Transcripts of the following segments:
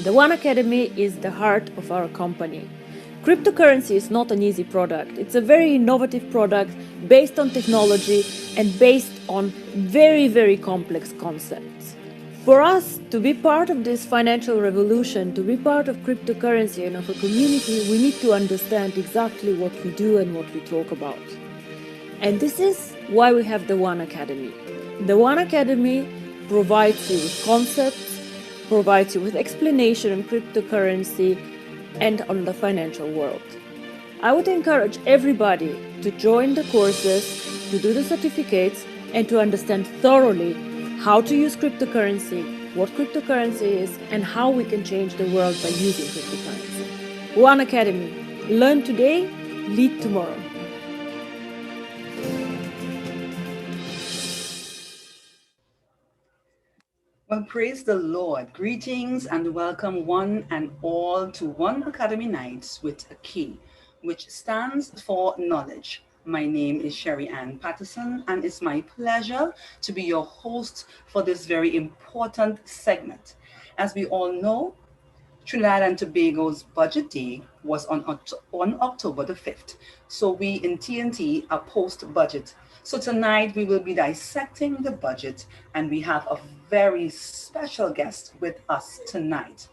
The OneAcademy is the heart of our company. Cryptocurrency is not an easy product. It's a very innovative product based on technology and based on very, very complex concepts. For us to be part of this financial revolution, to be part of cryptocurrency and of a community, we need to understand exactly what we do and what we talk about. And this is why we have the OneAcademy. The OneAcademy provides you with concepts, provides you with explanation on cryptocurrency and on the financial world. I would encourage everybody to join the courses, to do the certificates, and to understand thoroughly how to use cryptocurrency, what cryptocurrency is, and how we can change the world by using cryptocurrency. OneAcademy. Learn today, lead tomorrow. Well, praise the Lord. Greetings and welcome one and all to OneAcademy Nights with a K, which stands for knowledge. My name is Sherry Ann Patterson, and it's my pleasure to be your host for this very important segment. As we all know, Trinidad and Tobago's budget day was on October the 5th. So we in TNT are post budget. So tonight we will be dissecting the budget, and we have a very special guest with us tonight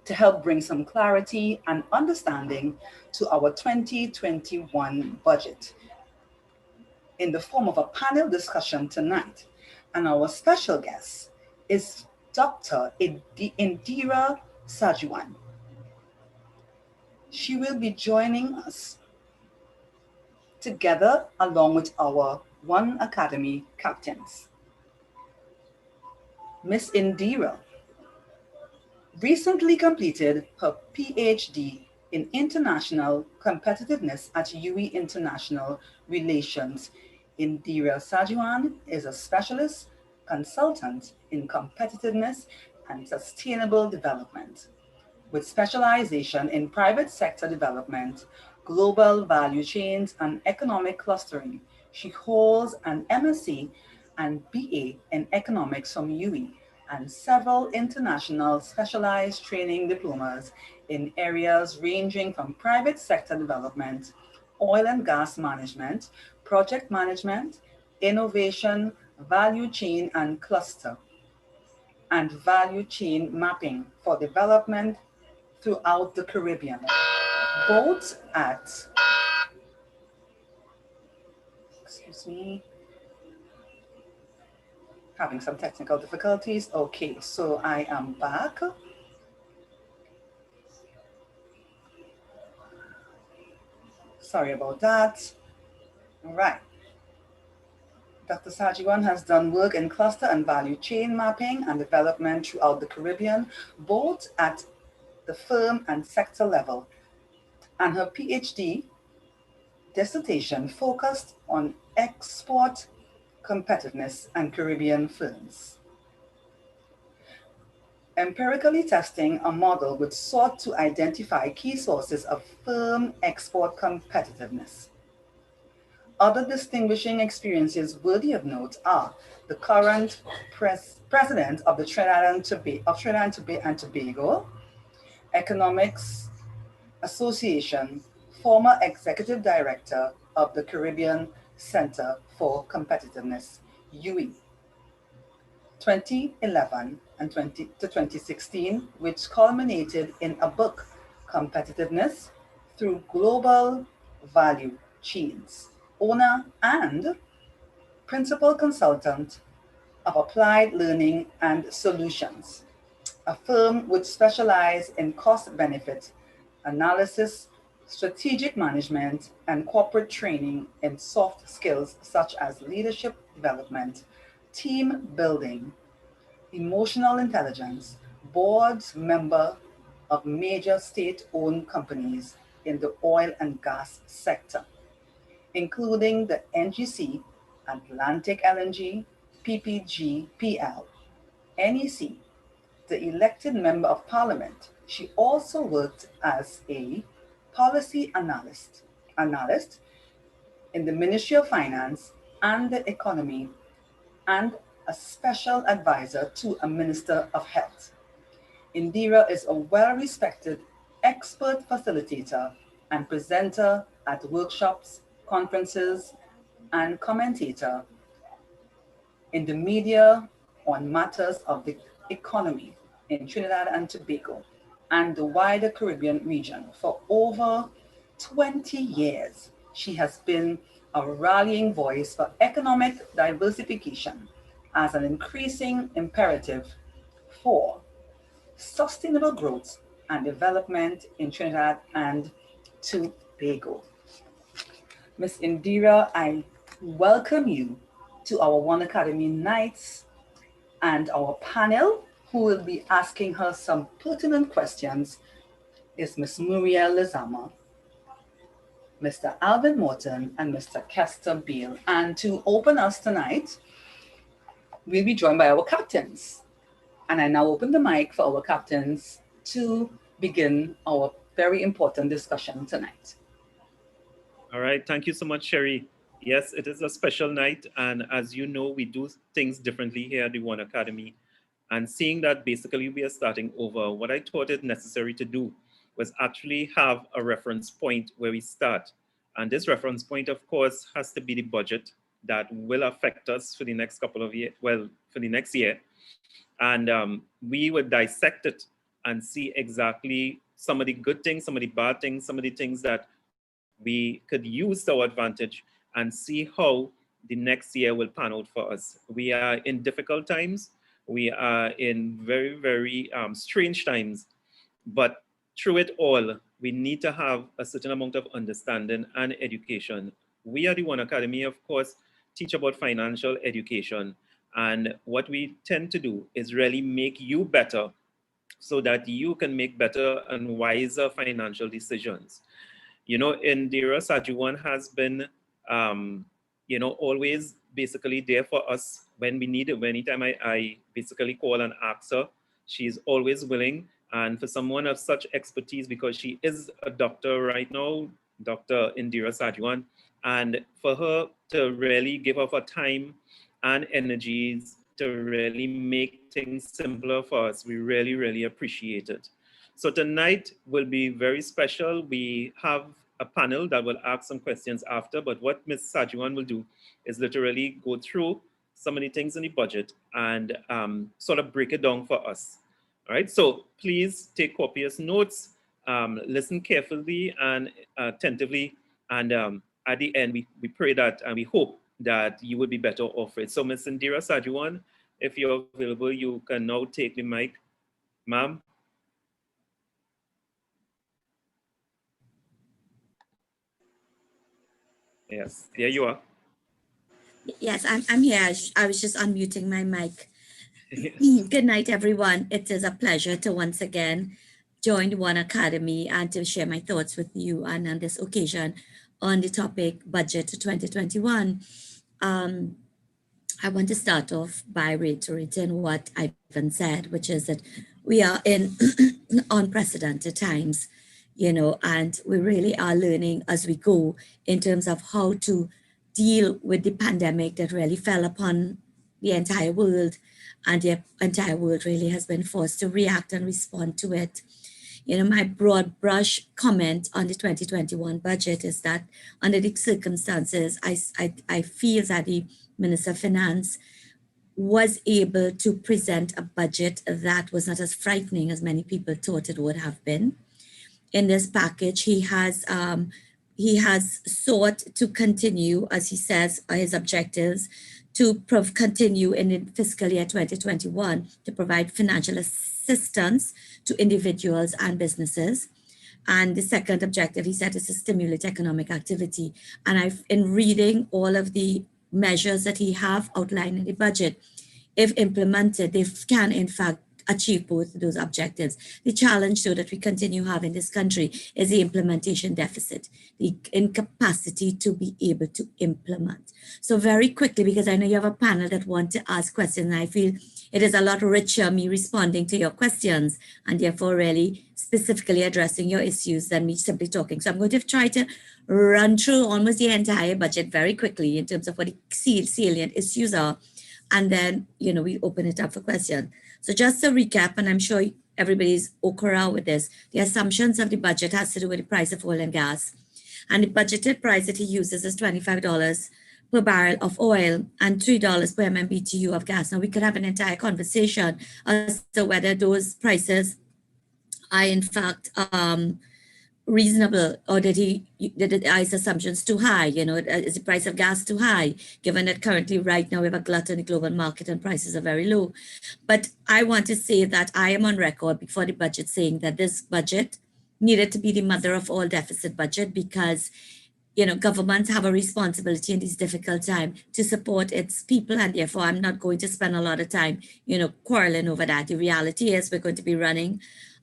to help bring some clarity and understanding to our 2021 budget in the form of a panel discussion tonight. And our special guest is Dr. Indira Sajuan. She will be joining us together along with our OneAcademy captains. Miss Indira recently completed her PhD in International Competitiveness at UWI International Relations. Indira Sajuan is a specialist consultant in competitiveness and sustainable development, with specialization in private sector development, global value chains, and economic clustering. She holds an MSc and BA in economics from UWI and several international specialized training diplomas in areas ranging from private sector development, oil and gas management, project management, innovation, value chain and cluster, and value chain mapping for development throughout the Caribbean, both at, excuse me, having some technical difficulties. Okay, so I am back. Sorry about that. All right. Dr. Sajiwan has done work in cluster and value chain mapping and development throughout the Caribbean, both at the firm and sector level. And her PhD dissertation focused on export competitiveness and Caribbean firms. Empirically testing a model which sought to identify key sources of firm export competitiveness. Other distinguishing experiences worthy of note are the current president of the Trinidad and Tobago Economics Association, former executive director of the Caribbean Center for Competitiveness, UWI, 2011 and 2016, which culminated in a book, Competitiveness Through Global Value Chains, owner and principal consultant of Applied Learning and Solutions, a firm which specializes in cost-benefit analysis, strategic management, and corporate training in soft skills such as leadership development, team building, emotional intelligence, boards member of major state-owned companies in the oil and gas sector, including the NGC, Atlantic LNG, PPGPL, NEC, the elected member of parliament. She also worked as a policy analyst in the Ministry of Finance and the Economy, and a special advisor to a Minister of Health. Indira is a well-respected expert facilitator and presenter at workshops, conferences, and commentator in the media on matters of the economy in Trinidad and Tobago and the wider Caribbean region. For over 20 years, she has been a rallying voice for economic diversification as an increasing imperative for sustainable growth and development in Trinidad and Tobago. Miss Indira, I welcome you to our OneAcademy Nights and our panel, who will be asking her some pertinent questions, is Miss Muriel Lizama, Mr. Alvin Morton, and Mr. Kester Beale. And to open us tonight, we'll be joined by our captains. And I now open the mic for our captains to begin our very important discussion tonight. All right. Thank you so much, Sherry. Yes, it is a special night. And as you know, we do things differently here at the OneAcademy. And seeing that basically we are starting over, what I thought it necessary to do was actually have a reference point where we start. And this reference point, of course, has to be the budget that will affect us for the next couple of years, well, for the next year. And we would dissect it and see exactly some of the good things, some of the bad things, some of the things that we could use to our advantage and see how the next year will pan out for us. We are in difficult times. We are in very, very strange times. But through it all, we need to have a certain amount of understanding and education. We at the OneAcademy, of course, teach about financial education. And what we tend to do is really make you better so that you can make better and wiser financial decisions. You know, Indira Sajuwan has been, always basically there for us when we need it. Anytime I basically call and ask her, she's always willing. And for someone of such expertise, because she is a doctor right now, Dr. Indira Sajuwan, and for her to really give up her time and energies to really make things simpler for us, we really, really appreciate it. So tonight will be very special. We have a panel that will ask some questions after, but what Ms. Sajuwan will do is literally go through some of the things in the budget and sort of break it down for us. All right, so please take copious notes, listen carefully and attentively, and at the end, we pray that and we hope that you will be better off it. So Ms. Indira Sajuwan, if you're available, you can now take the mic, ma'am. Yes, there you are. Yes, I'm here. I was just unmuting my mic. Good night, everyone. It is a pleasure to once again join OneAcademy and to share my thoughts with you and on this occasion on the topic Budget 2021. I want to start off by reiterating what Ivan said, which is that we are in unprecedented times, and we really are learning as we go in terms of how to deal with the pandemic that really fell upon the entire world, and the entire world really has been forced to react and respond to it. My broad brush comment on the 2021 budget is that under the circumstances, I feel that the Minister of Finance was able to present a budget that was not as frightening as many people thought it would have been. In this package, he has sought to continue, as he says, his objectives to continue in the fiscal year 2021 to provide financial assistance to individuals and businesses. And the second objective, he said, is to stimulate economic activity. And in reading all of the measures that he have outlined in the budget, if implemented, they can in fact achieve both those objectives. The challenge, though, that we continue having in this country is the implementation deficit, the incapacity to be able to implement. So very quickly, because I know you have a panel that want to ask questions, and I feel it is a lot richer me responding to your questions and therefore really specifically addressing your issues than me simply talking. So I'm going to try to run through almost the entire budget very quickly in terms of what the salient issues are. And then, we open it up for questions. So just to recap, and I'm sure everybody's okra with this. The assumptions of the budget has to do with the price of oil and gas. And the budgeted price that he uses is $25 per barrel of oil and $3 per MMBTU of gas. Now, we could have an entire conversation as to whether those prices are in fact reasonable, or did his assumptions too high? You know, is the price of gas too high, given that currently right now we have a glut in the global market and prices are very low? But I want to say that I am on record before the budget saying that this budget needed to be the mother of all deficit budget, because you know, governments have a responsibility in this difficult time to support its people, and therefore I'm not going to spend a lot of time, you know, quarreling over that. The reality is we're going to be running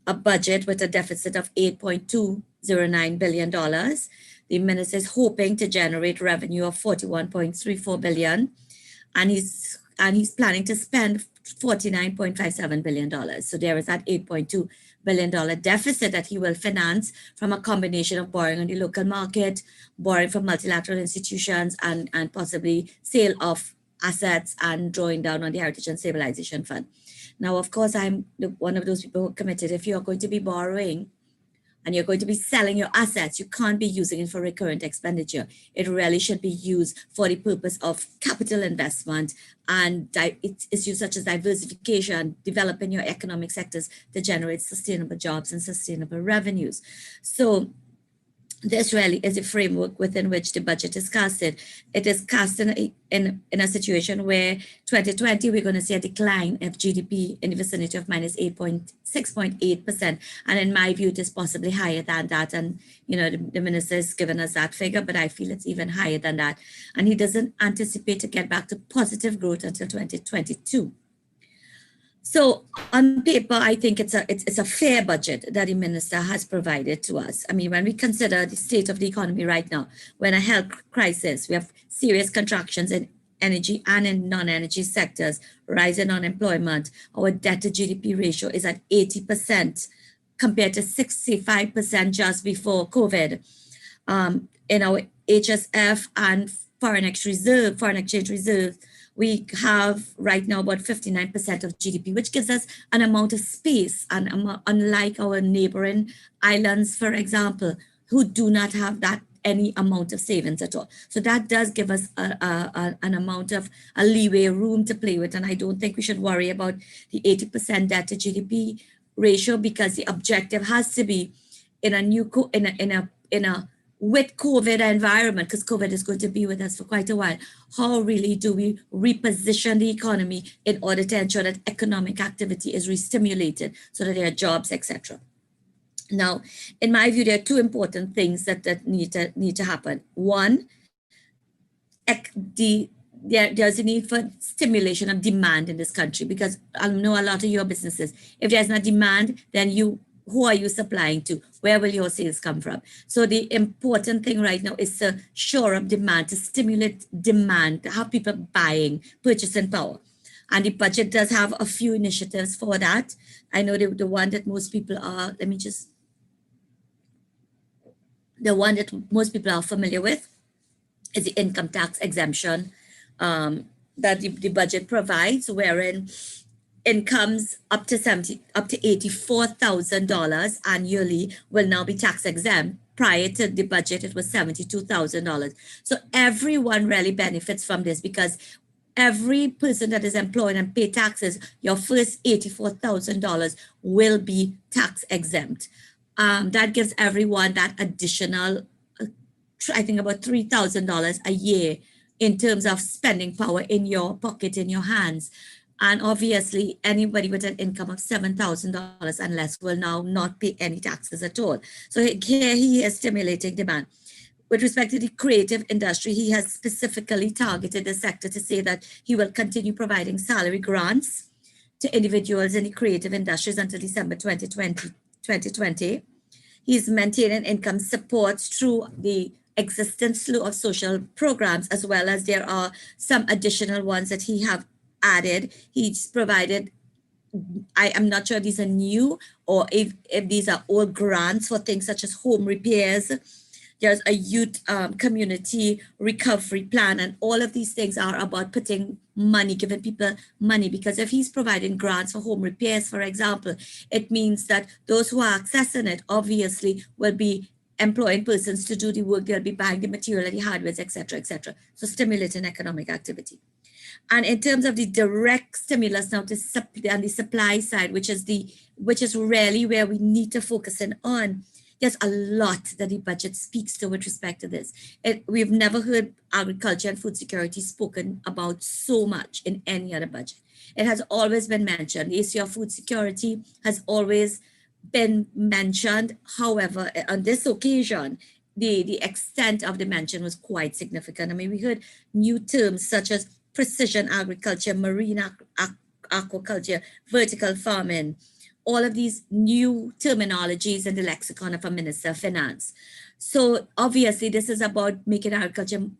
a budget with a deficit of $8.209 billion. The minister is hoping to generate revenue of $41.34 billion, and he's planning to spend $49.57 billion. So there is that $8.2 billion deficit that he will finance from a combination of borrowing on the local market, borrowing from multilateral institutions, and possibly sale of assets and drawing down on the Heritage and Stabilization Fund. Now, of course, I'm one of those people who are committed. If you're going to be borrowing and you're going to be selling your assets, you can't be using it for recurrent expenditure. It really should be used for the purpose of capital investment and issues such as diversification, developing your economic sectors to generate sustainable jobs and sustainable revenues. So this really is a framework within which the budget is casted. It is cast in a situation where 2020, we're going to see a decline of GDP in the vicinity of minus 6.8%. And in my view, it is possibly higher than that. And, you know, the minister has given us that figure, but I feel it's even higher than that. And he doesn't anticipate to get back to positive growth until 2022. So on paper, I think it's a fair budget that the minister has provided to us. I mean, when we consider the state of the economy right now, we're in a health crisis, we have serious contractions in energy and in non-energy sectors, rise in unemployment, our debt to GDP ratio is at 80% compared to 65% just before COVID. In our HSF and foreign exchange reserve, we have right now about 59% of GDP, which gives us an amount of space, and unlike our neighboring islands, for example, who do not have that any amount of savings at all. So that does give us an amount of a leeway, room to play with, and I don't think we should worry about the 80% debt to GDP ratio, because the objective has to be in a with COVID environment, because COVID is going to be with us for quite a while, how really do we reposition the economy in order to ensure that economic activity is re-stimulated so that there are jobs, etc. Now, in my view, there are two important things that need to happen. One, there's a need for stimulation of demand in this country, because I know a lot of your businesses, if there's no demand, then who are you supplying to? Where will your sales come from? So the important thing right now is to shore up demand, to stimulate demand, to have people buying, purchasing power. And the budget does have a few initiatives for that. I know the one that most people are, the one that most people are familiar with is the income tax exemption that the budget provides, wherein incomes up to $84,000 annually will now be tax exempt. Prior to the budget, it was $72,000. So everyone really benefits from this, because every person that is employed and pay taxes, your first $84,000 will be tax exempt. That gives everyone that additional, I think about $3,000 a year in terms of spending power in your pocket, in your hands. And obviously, anybody with an income of $7,000 and less will now not pay any taxes at all. So here he is stimulating demand. With respect to the creative industry, he has specifically targeted the sector to say that he will continue providing salary grants to individuals in the creative industries until December 2020. He's maintaining income supports through the existing slew of social programs, as well as there are some additional ones that he have added. He's provided, I am not sure if these are new or if these are old grants for things such as home repairs There's a youth community recovery plan, and all of these things are about putting money, giving people money, because if he's providing grants for home repairs, for example, it means that those who are accessing it obviously will be employing persons to do the work, they'll be buying the material, the hardware, etc., etc. So stimulating economic activity. And in terms of the direct stimulus now to on the supply side, which is really where we need to focus in on, there's a lot that the budget speaks to with respect to this. We've never heard agriculture and food security spoken about so much in any other budget. It has always been mentioned. The issue of food security has always been mentioned. However, on this occasion, the extent of the mention was quite significant. I mean, we heard new terms such as precision agriculture, marine aquaculture, vertical farming, all of these new terminologies in the lexicon of a Minister of Finance. So obviously this is about making agriculture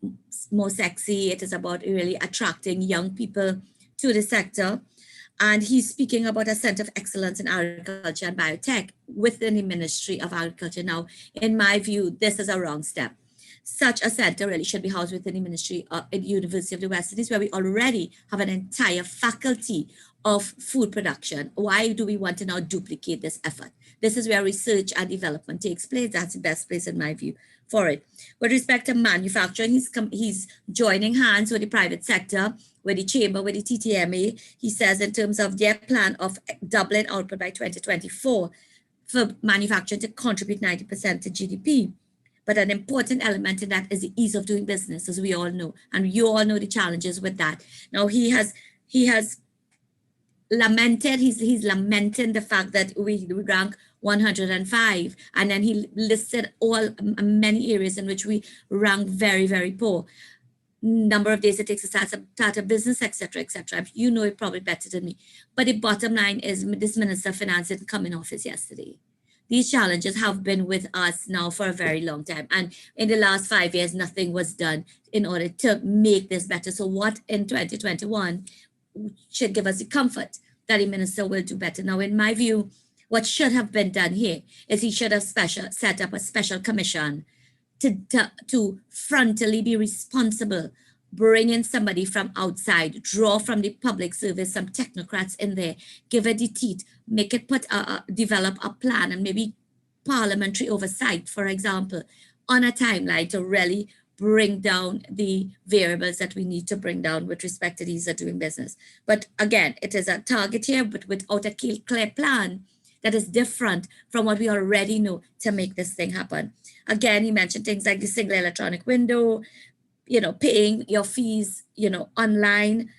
more sexy. It is about really attracting young people to the sector. And he's speaking about a center of excellence in agriculture and biotech within the Ministry of Agriculture. Now, in my view, this is a wrong step. Such a center really should be housed within the Ministry at the University of the West Indies, where we already have an entire faculty of food production. Why do we want to now duplicate this effort? This is where research and development takes place. That's the best place in my view for it. With respect to manufacturing, he's joining hands with the private sector, with the chamber, with the TTMA. He says in terms of their plan of doubling output by 2024 for manufacturing to contribute 90% to GDP. But an important element in that is the ease of doing business, as we all know, and you all know the challenges with that. Now he has lamented, he's lamenting the fact that we rank 105, and then he listed many areas in which we rank very, very poor. Number of days it takes to start a business, etc., etc. You know it probably better than me. But the bottom line is this Minister of Finance didn't come in office yesterday. These challenges have been with us now for a very long time. And in the last 5 years, nothing was done in order to make this better. So what in 2021 should give us the comfort that the minister will do better. Now, in my view, what should have been done here is he should have set up a special commission to frontally be responsible, bring in somebody from outside, draw from the public service, some technocrats in there, give it the teeth, make it develop a plan, and maybe parliamentary oversight, for example, on a timeline to really bring down the variables that we need to bring down with respect to these that are doing business. But again, it is a target here, but without a clear plan that is different from what we already know to make this thing happen. Again, he mentioned things like the single electronic window, paying your fees, online.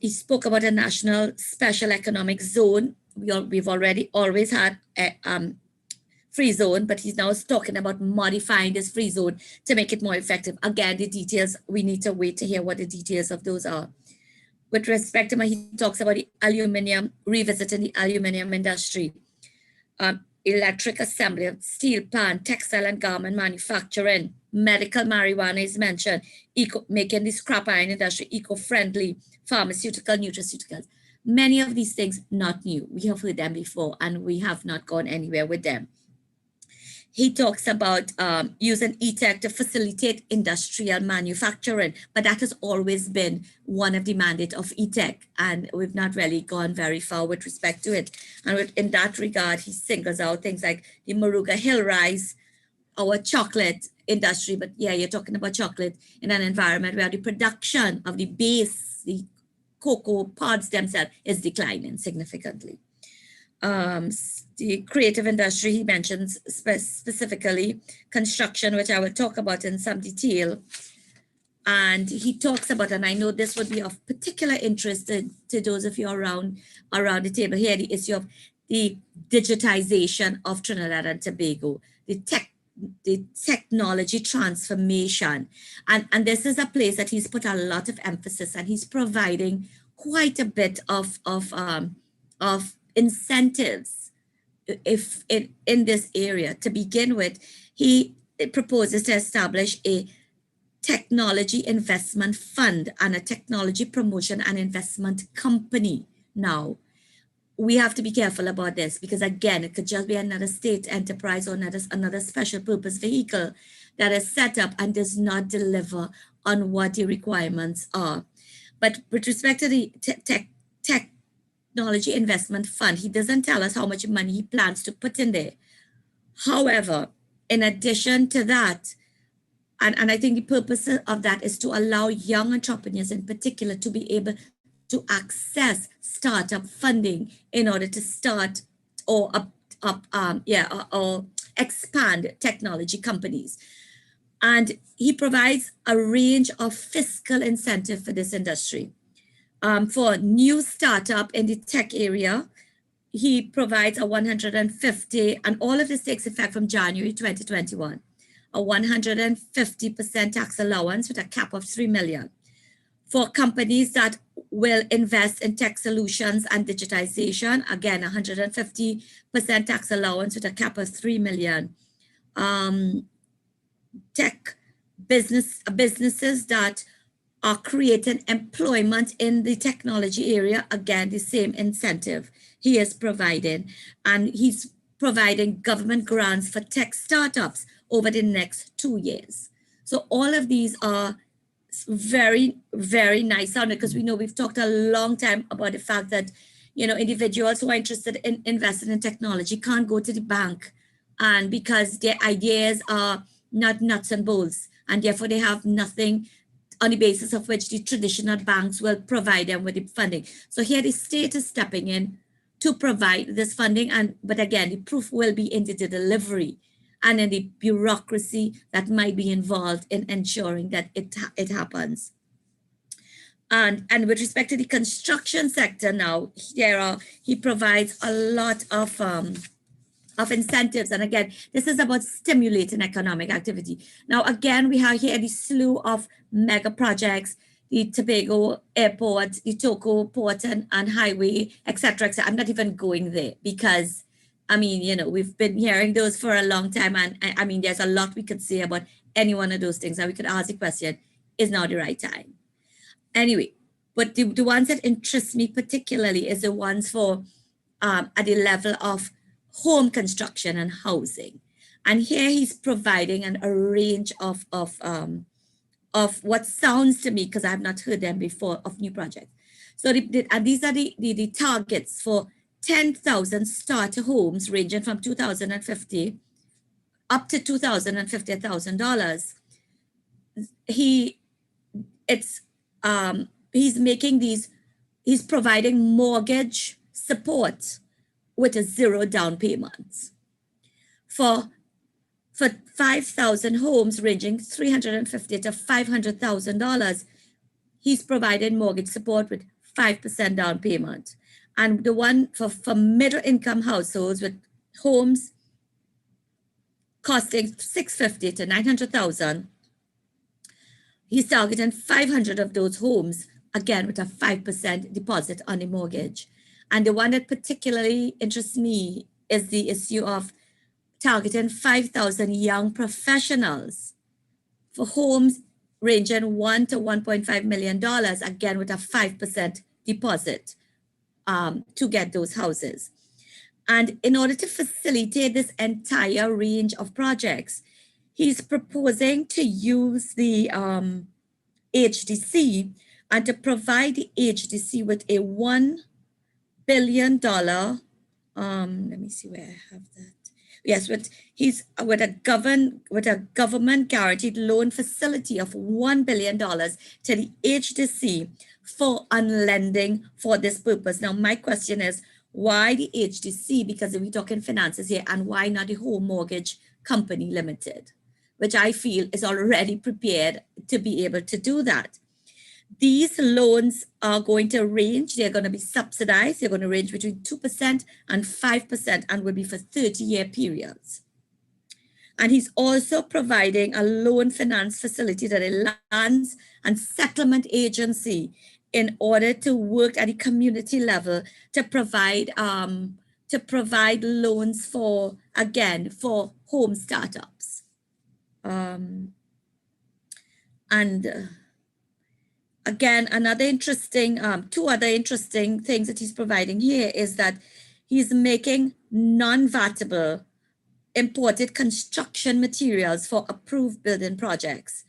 He spoke about a national special economic zone. We've always had a free zone, but he's now talking about modifying this free zone to make it more effective. Again, the details, we need to wait to hear what the details of those are. With respect to him, he talks about the aluminium, revisiting the aluminium industry, electric assembly, steel plant, textile and garment manufacturing, medical marijuana is mentioned, making the scrap iron industry eco-friendly, pharmaceutical, nutraceuticals. Many of these things not new. We have heard them before and we have not gone anywhere with them. He talks about using e-tech to facilitate industrial manufacturing, but that has always been one of the mandates of e-tech, and we've not really gone very far with respect to it. And in that regard, he singles out things like the Moruga Hill Rise, our chocolate industry, but yeah, you're talking about chocolate in an environment where the production of the base, the cocoa pods themselves is declining significantly. The creative industry, he mentions specifically construction, which I will talk about in some detail. And he talks about, and I know this would be of particular interest to those of you around the table here, the issue of the digitization of Trinidad and Tobago, the technology transformation. And this is a place that he's put a lot of emphasis, and he's providing quite a bit of incentives if in this area. To begin with, he proposes to establish a technology investment fund and a technology promotion and investment company now, we have to be careful about this because, again, it could just be another state enterprise or another special purpose vehicle that is set up and does not deliver on what the requirements are. But with respect to the technology investment fund, he doesn't tell us how much money he plans to put in there. However, in addition to that, and I think the purpose of that is to allow young entrepreneurs in particular to be able to access startup funding in order to start or or expand technology companies. And he provides a range of fiscal incentive for this industry. For new startup in the tech area, he provides a 150, and all of this takes effect from January 2021, a 150% tax allowance with a cap of 3 million. For companies that will invest in tech solutions and digitization, again, 150% tax allowance with a cap of 3 million. Tech businesses that are creating employment in the technology area, again, the same incentive he is providing. And he's providing government grants for tech startups over the next 2 years. So all of these are very, very nice sounding because we know we've talked a long time about the fact that, you know, individuals who are interested in investing in technology can't go to the bank, and because their ideas are not nuts and bolts, and therefore they have nothing on the basis of which the traditional banks will provide them with the funding. So here the state is stepping in to provide this funding, but again, the proof will be in the delivery and in the bureaucracy that might be involved in ensuring that it happens. And with respect to the construction sector now, he provides a lot of incentives. And again, this is about stimulating economic activity. Now, again, we have here the slew of mega projects, the Tobago Airport, the Toko Port and Highway, et cetera, et cetera. I'm not even going there because, I mean, you know, we've been hearing those for a long time. And I mean, there's a lot we could say about any one of those things. And we could ask the question, is now the right time? Anyway, but the ones that interest me particularly is the ones for at the level of home construction and housing. And here he's providing a range of what sounds to me, because I've not heard them before, of new projects. So and these are the targets for 10,000 starter homes ranging from $2,050 up to $250,000. He's providing mortgage support with a 0 down payment. For 5,000 homes ranging $350,000 to $500,000, he's provided mortgage support with 5% down payment. And the one for middle income households with homes costing $650,000 to $900,000, he's targeting 500 of those homes, again with a 5% deposit on the mortgage. And the one that particularly interests me is the issue of targeting 5,000 young professionals for homes ranging $1 to $1.5 million, again with a 5% deposit to get those houses. And in order to facilitate this entire range of projects, he's proposing to use the HDC and to provide the HDC with a $1 billion, let me see where I have that. Yes, with a government guaranteed loan facility of $1 billion to the HDC for unlending for this purpose. Now, my question is, why the HDC? Because we're talking finances here, and why not the Home Mortgage Company Limited, which I feel is already prepared to be able to do that. These loans are going to range, they're going to be subsidized, they're going to range between 2% and 5% and will be for 30-year periods. And he's also providing a loan finance facility that a lands and settlement agency in order to work at the community level to provide loans for, again, for home startups. again, another interesting, two other interesting things that he's providing here is that he's making non-vatable imported construction materials for approved building projects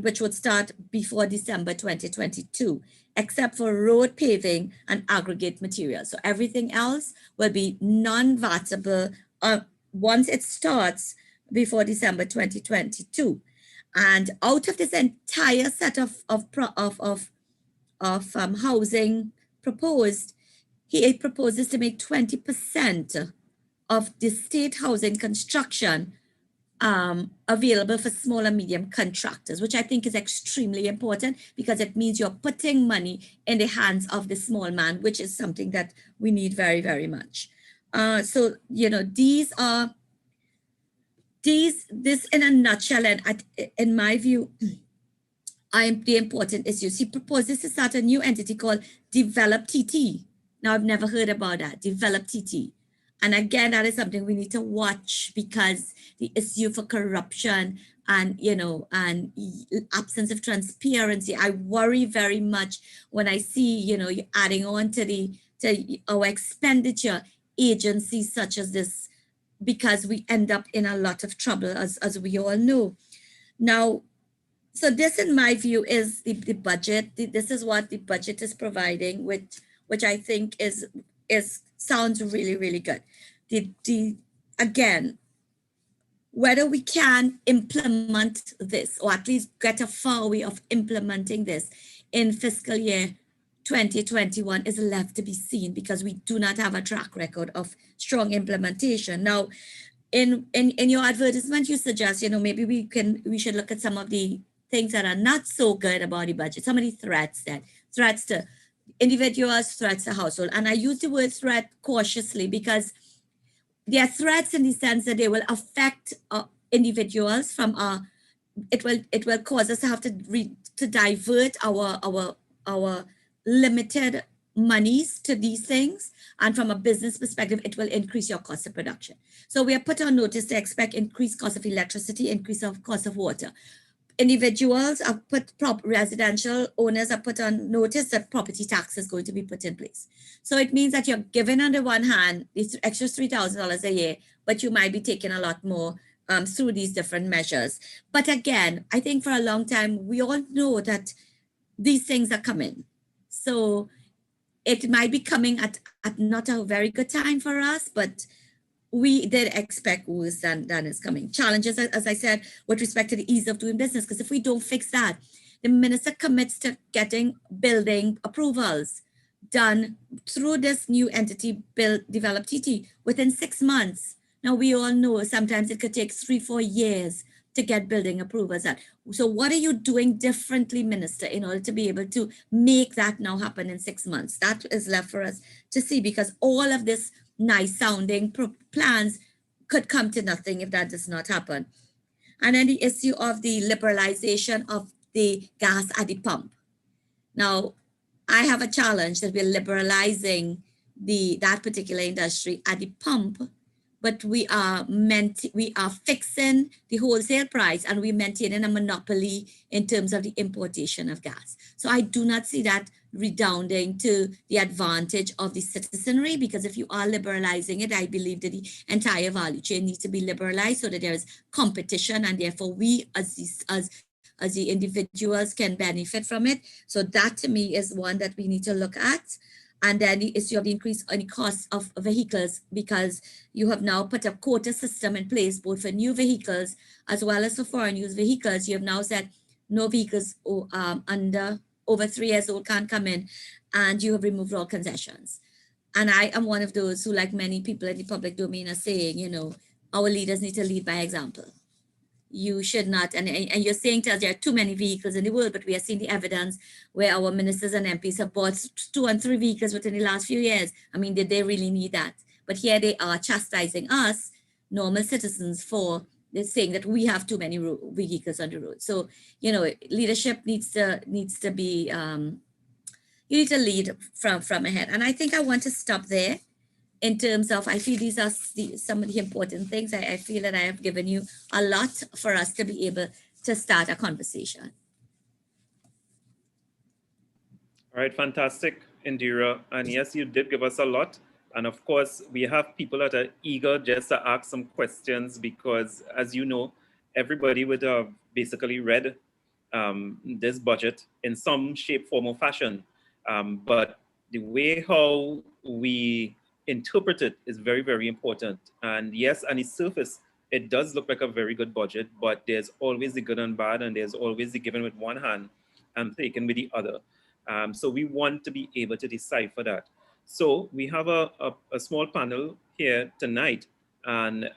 which would start before December 2022, except for road paving and aggregate materials. So everything else will be non-vatable once it starts before December 2022. And out of this entire set of housing proposed, he proposes to make 20% of the state housing construction available for small and medium contractors, which I think is extremely important because it means you're putting money in the hands of the small man, which is something that we need very, very much. So, you know, this in a nutshell, and in my view, the important issues. He proposes to start a new entity called Develop TT. Now, I've never heard about that, Develop TT. And again, that is something we need to watch because the issue for corruption and, you know, and absence of transparency, I worry very much when I see, you know, you're adding on to our expenditure agencies such as this, because we end up in a lot of trouble, as we all know. Now, so this, in my view, is the budget. This is what the budget is providing, which I think sounds really, really good. Again, whether we can implement this, or at least get a far way of implementing this in fiscal year 2021 is left to be seen, because we do not have a track record of strong implementation. Now, in your advertisement, you suggest, you know, maybe we should look at some of the things that are not so good about the budget, some of the threats to individuals, threats to household. And I use the word threat cautiously because they are threats in the sense that they will affect individuals from it will cause us to have to divert our limited monies to these things. And from a business perspective, it will increase your cost of production. So we are put on notice to expect increased cost of electricity, increase of cost of water. Individuals are residential owners are put on notice that property tax is going to be put in place. So it means that you're given, on the one hand, this extra $3,000 a year, but you might be taking a lot more through these different measures. But again, I think for a long time, we all know that these things are coming. So it might be coming at not a very good time for us, but we did expect worse than is coming. Challenges, as I said, with respect to the ease of doing business, because if we don't fix that, the minister commits to getting building approvals done through this new entity, Develop TT, within 6 months. Now, we all know sometimes it could take 3-4 years to get building approvals. So what are you doing differently, Minister, in order to be able to make that now happen in 6 months? That is left for us to see, because all of this nice sounding plans could come to nothing if that does not happen. And then the issue of the liberalization of the gas at the pump. Now, I have a challenge that we're liberalizing that particular industry at the pump, but we are fixing the wholesale price, and we're maintaining a monopoly in terms of the importation of gas. So I do not see that redounding to the advantage of the citizenry, because if you are liberalizing it, I believe that the entire value chain needs to be liberalized so that there is competition, and therefore we as the individuals can benefit from it. So that to me is one that we need to look at. And then the issue of the increase in the cost of vehicles, because you have now put a quota system in place, both for new vehicles as well as for foreign use vehicles. You have now said no vehicles over 3 years old can't come in, and you have removed all concessions. And I am one of those who, like many people in the public domain, are saying, you know, our leaders need to lead by example. You should not, and you're saying to us there are too many vehicles in the world, but we are seeing the evidence where our ministers and MPs have bought 2 and 3 vehicles within the last few years. I mean, did they really need that? But here they are chastising us, normal citizens, for they're saying that we have too many vehicles on the road. So, you know, leadership needs to be, you need to lead from ahead. And I think I want to stop there. In terms of, I feel these are some of the important things. I feel that I have given you a lot for us to be able to start a conversation. All right, fantastic, Indira. And yes, you did give us a lot. And of course, we have people that are eager just to ask some questions because, as you know, everybody would have basically read this budget in some shape, form, or fashion. But the way how we interpret it is very, very important. And yes, on the surface, it does look like a very good budget, but there's always the good and bad, and there's always the given with one hand and taken with the other. So we want to be able to decipher that. So we have a small panel here tonight, and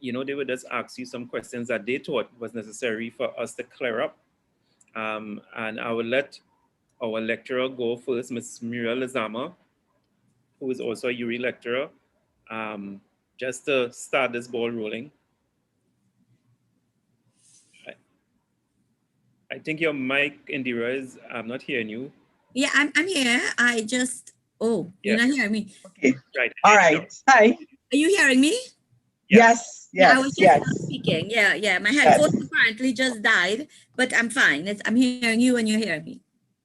they would just ask you some questions that they thought was necessary for us to clear up. And I will let our lecturer go first, Ms. Muriel Lizama, who is also a URI lecturer, just to start this ball rolling. I think your mic, Indira, is, I'm not hearing you. Yeah, I'm here. I just, you're not hearing me. Okay. Right. All right. Hi. Are you hearing me? Yes. Yeah, I was Yes. just speaking. Yeah. My headphones apparently just died, but I'm fine. I'm hearing you and you're hearing me.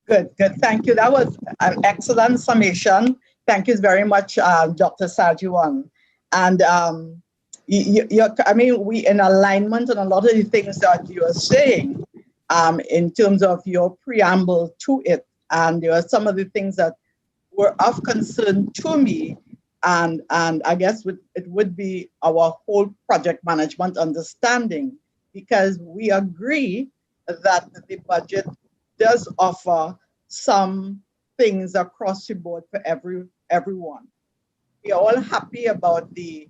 Good. Thank you. That was an excellent summation. Thank you very much, Dr. Sajuan. And we in alignment on a lot of the things that you are saying in terms of your preamble to it. And there are some of the things that were of concern to me. And I guess it would be our whole project management understanding, because we agree that the budget does offer some things across the board for everyone. We are all happy about the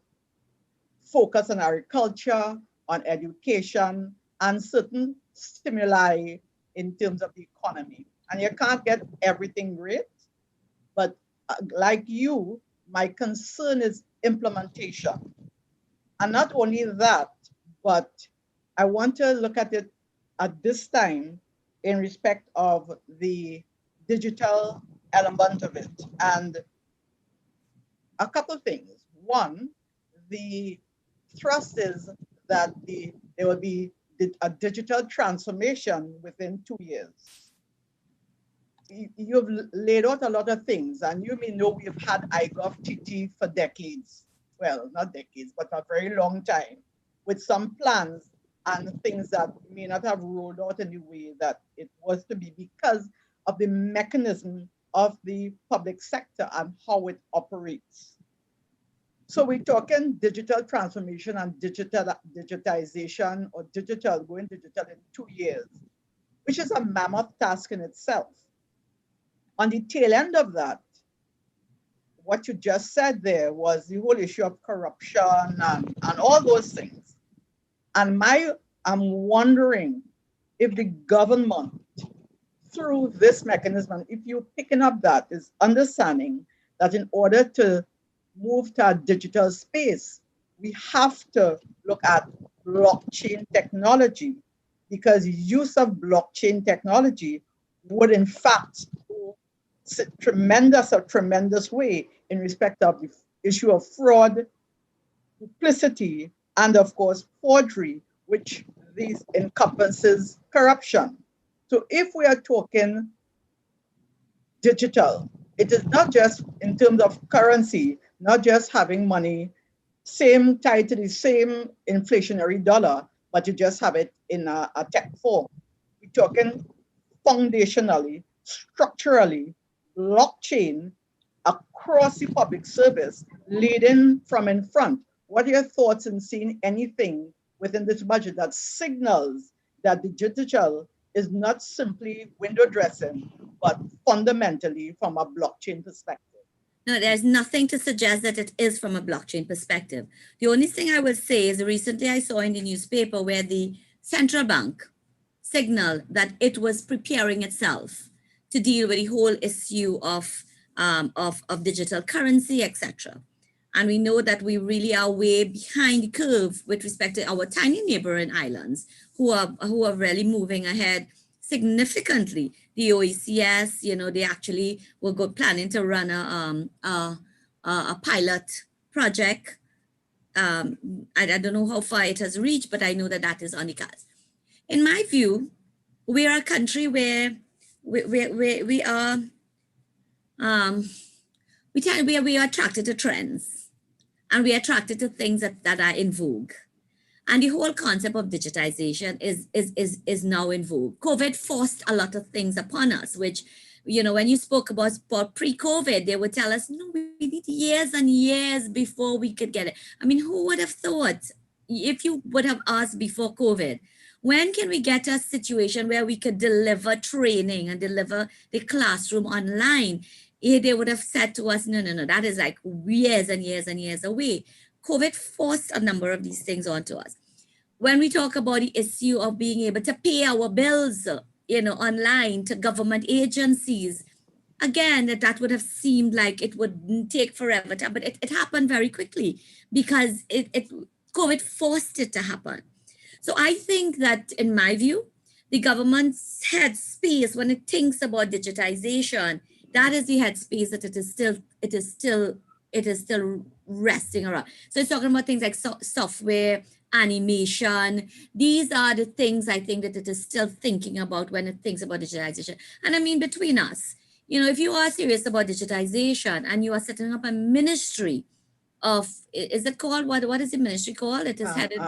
focus on agriculture, on education, and certain stimuli in terms of the economy. And you can't get everything great, but like you, my concern is implementation. And not only that, but I want to look at it at this time in respect of the digital element of it. And a couple of things. One, the thrust is that there will be a digital transformation within 2 years. You've laid out a lot of things, and you may know we've had iGov-TT for decades. Well, not decades, but a very long time, with some plans and things that may not have rolled out in the way that it was to be because of the mechanism of the public sector and how it operates. So we're talking digital transformation and digitization or going digital in 2 years, which is a mammoth task in itself. On the tail end of that, what you just said there was the whole issue of corruption and all those things. And I'm wondering if the government, through this mechanism, if you're picking up that, is understanding that in order to move to a digital space, we have to look at blockchain technology, because use of blockchain technology would in fact go a tremendous way in respect of the issue of fraud, duplicity, and of course forgery, which these encompasses corruption. So if we are talking digital, it is not just in terms of currency, not just having money same tied to the same inflationary dollar, but you just have it in a tech form. We're talking foundationally, structurally, blockchain across the public service, leading from in front. What are your thoughts in seeing anything within this budget that signals that the digital is not simply window dressing, but fundamentally from a blockchain perspective? No, there's nothing to suggest that it is from a blockchain perspective. The only thing I would say is recently I saw in the newspaper where the central bank signaled that it was preparing itself to deal with the whole issue of digital currency, etc. And we know that we really are way behind the curve with respect to our tiny neighboring islands who are really moving ahead significantly. The OECS, they actually were planning to run a pilot project. I don't know how far it has reached, but I know that is on the cards. In my view, we are a country where we are We are attracted to trends, and we are attracted to things that are in vogue. And the whole concept of digitization is now in vogue. COVID forced a lot of things upon us, which, when you spoke about pre-COVID, they would tell us, no, we need years and years before we could get it. I mean, who would have thought, if you would have asked before COVID, when can we get a situation where we could deliver training and deliver the classroom online? They would have said to us, no, that is like years and years and years away. COVID forced a number of these things onto us. When we talk about the issue of being able to pay our bills, online to government agencies, again, that would have seemed like it would take forever, but it happened very quickly because COVID forced it to happen. So I think that, in my view, the government's headspace when it thinks about digitization, that is the headspace that it is still resting around. So it's talking about things like software, animation. These are the things I think that it is still thinking about when it thinks about digitization. And I mean, between us, if you are serious about digitization and you are setting up a ministry of, is it called, what is the ministry called? It is headed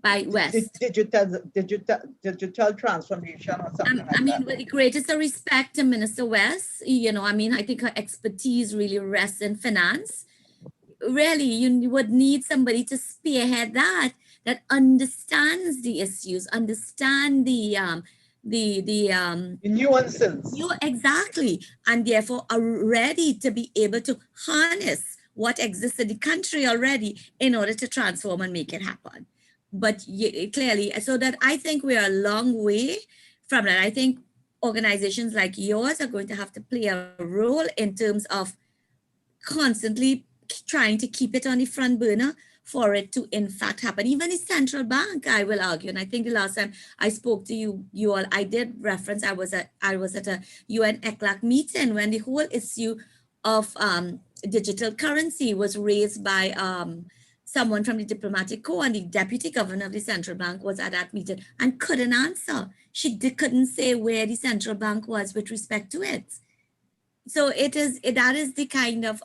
by West. Digital transformation or something like that. I mean, with the greatest respect to Minister West, I think her expertise really rests in finance. Really, you would need somebody to spearhead that understands the issues, understand the nuances. Exactly, and therefore are ready to be able to harness what exists in the country already in order to transform and make it happen. But clearly, so that I think we are a long way from that. I think organizations like yours are going to have to play a role in terms of constantly trying to keep it on the front burner for it to in fact happen. Even the central bank, I will argue, and I think the last time I spoke to you all, I did reference I was at a OneAcademy meeting when the whole issue of digital currency was raised by someone from the diplomatic corps, and the deputy governor of the central bank was at that meeting and couldn't answer. She couldn't say where the central bank was with respect to it. So that is the kind of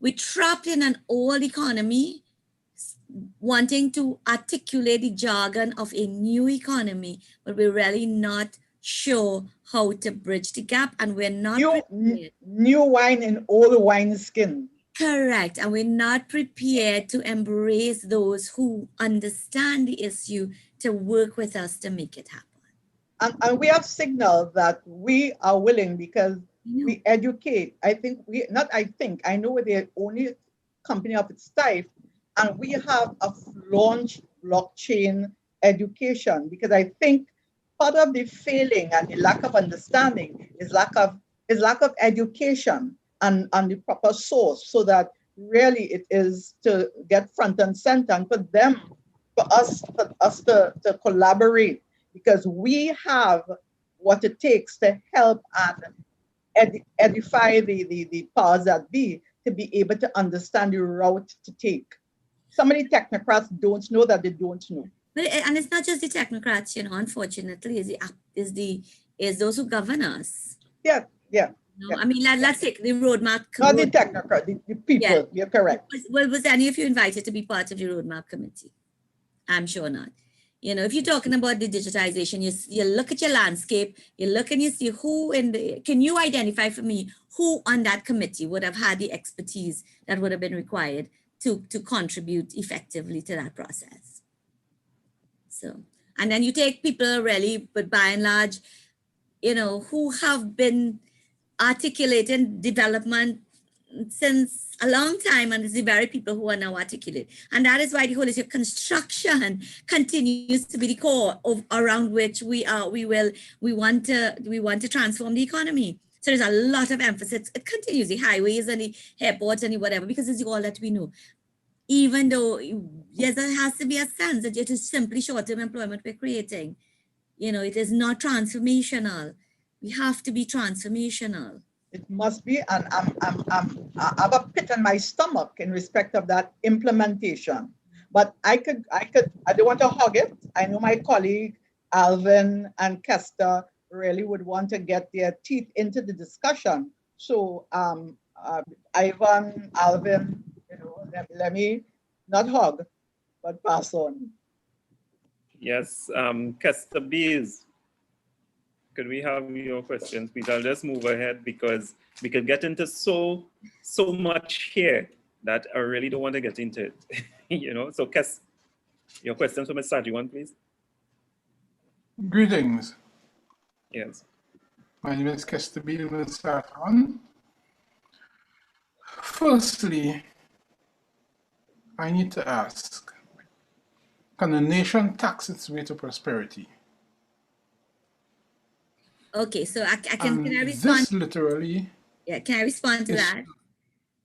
we trapped in an old economy, wanting to articulate the jargon of a new economy, but we're really not sure how to bridge the gap, and we're not new wine in old wine skin. Correct, and we're not prepared to embrace those who understand the issue to work with us to make it happen. And we have signaled that we are willing because we educate. I know we're the only company of its type, and we have a launched blockchain education, because I think part of the failing and the lack of understanding is lack of education and the proper source, so that really it is to get front and center, and for us to collaborate, because we have what it takes to help and edify the powers that be to be able to understand the route to take. Some of the technocrats don't know that they don't know. And it's not just the technocrats, unfortunately, is those who govern us. Yeah. No, I mean, let's take the roadmap. Not the technocrat, the people. Yeah. You're correct. Was any of you invited to be part of the roadmap committee? I'm sure not. If you're talking about the digitization, you look at your landscape, you look and you see can you identify for me who on that committee would have had the expertise that would have been required to contribute effectively to that process? So, and then you take people really, but by and large, who have been articulating development since a long time, and it's the very people who are now articulate. And that is why the whole issue of construction continues to be the core around which we want to transform the economy. So there's a lot of emphasis. It continues, the highways and the airports and the whatever, because it's all that we know. Even though, yes, there has to be a sense that it is simply short-term employment we're creating. It is not transformational. We have to be transformational. It must be, and I have a pit in my stomach in respect of that implementation. But I don't want to hog it. I know my colleague Alvin and Kester really would want to get their teeth into the discussion. So Ivan, Alvin, let me not hug, but pass on. Yes, Kester Bees, could we have your questions, please? I'll just move ahead because we could get into so much here that I really don't want to get into it. So Kes, your questions from Mr. Sajuan, please. Greetings. Yes. My name is Kester Beal with Sajuan. Firstly, I need to ask, can a nation tax its way to prosperity? Okay, so can I respond? This literally. Yeah, can I respond to that?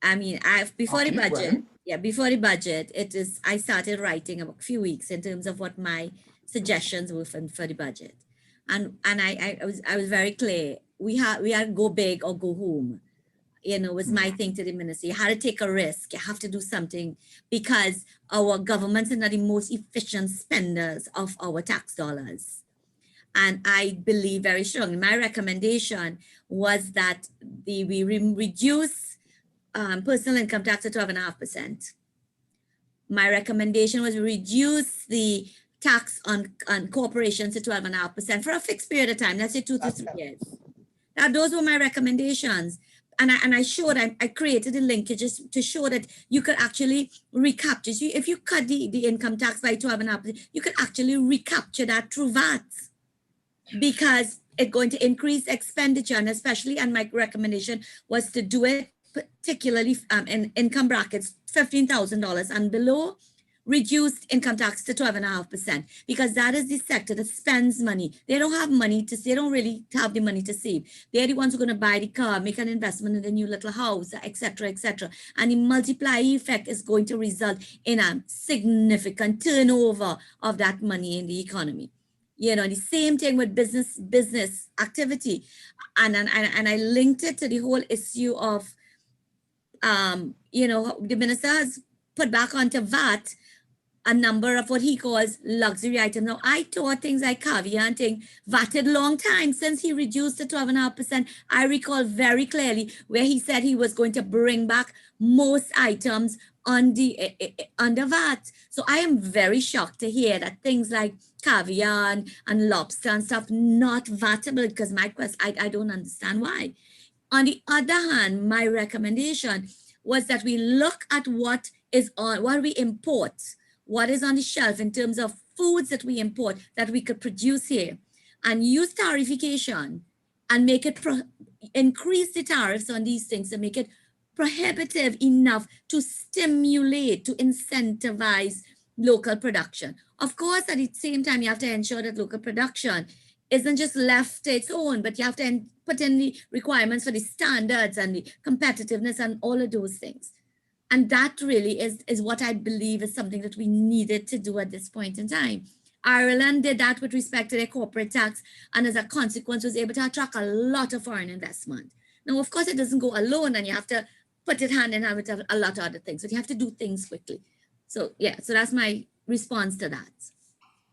I mean, before the budget, before the budget, I started writing a few weeks in terms of what my suggestions were for the budget, and I was very clear. We had go big or go home. Was my thing to the minister. You had to take a risk. You have to do something because our governments are not the most efficient spenders of our tax dollars. And I believe very strongly, my recommendation was that we reduce personal income tax to 12.5%. My recommendation was reduce the tax on corporations to 12.5% for a fixed period of time. Let's say 2 to 3 years. Now, those were my recommendations. And I created the linkages to show that you could actually recapture. So if you cut the income tax by 12.5%, you could actually recapture that through VAT, because it's going to increase expenditure, and my recommendation was to do it particularly in income brackets $15,000 and below, reduced income tax to 12.5%, because that is the sector that spends money. They don't have money they don't really have the money to save. They're the ones who are going to buy the car, make an investment in the new little house, etc., etc. And the multiplier effect is going to result in a significant turnover of that money in the economy. The same thing with business activity. And I linked it to the whole issue of, the minister has put back onto VAT a number of what he calls luxury items. Now, I thought things like caviar and things VATed long time since he reduced to 12.5%. I recall very clearly where he said he was going to bring back most items under VAT. So I am very shocked to hear that things like caviar and lobster and stuff not VATable, because my question, I don't understand why. On the other hand, my recommendation was that we look at what we import, what is on the shelf in terms of foods that we import that we could produce here, and use tarification and make it increase the tariffs on these things to make it prohibitive enough to stimulate, to incentivize local production. Of course, at the same time, you have to ensure that local production isn't just left to its own, but you have to put in the requirements for the standards and the competitiveness and all of those things. And that really is what I believe is something that we needed to do at this point in time. Ireland did that with respect to their corporate tax, and as a consequence was able to attract a lot of foreign investment. Now, of course, it doesn't go alone, and you have to put it hand in hand with a lot of other things, but you have to do things quickly. So yeah, so that's my response to that.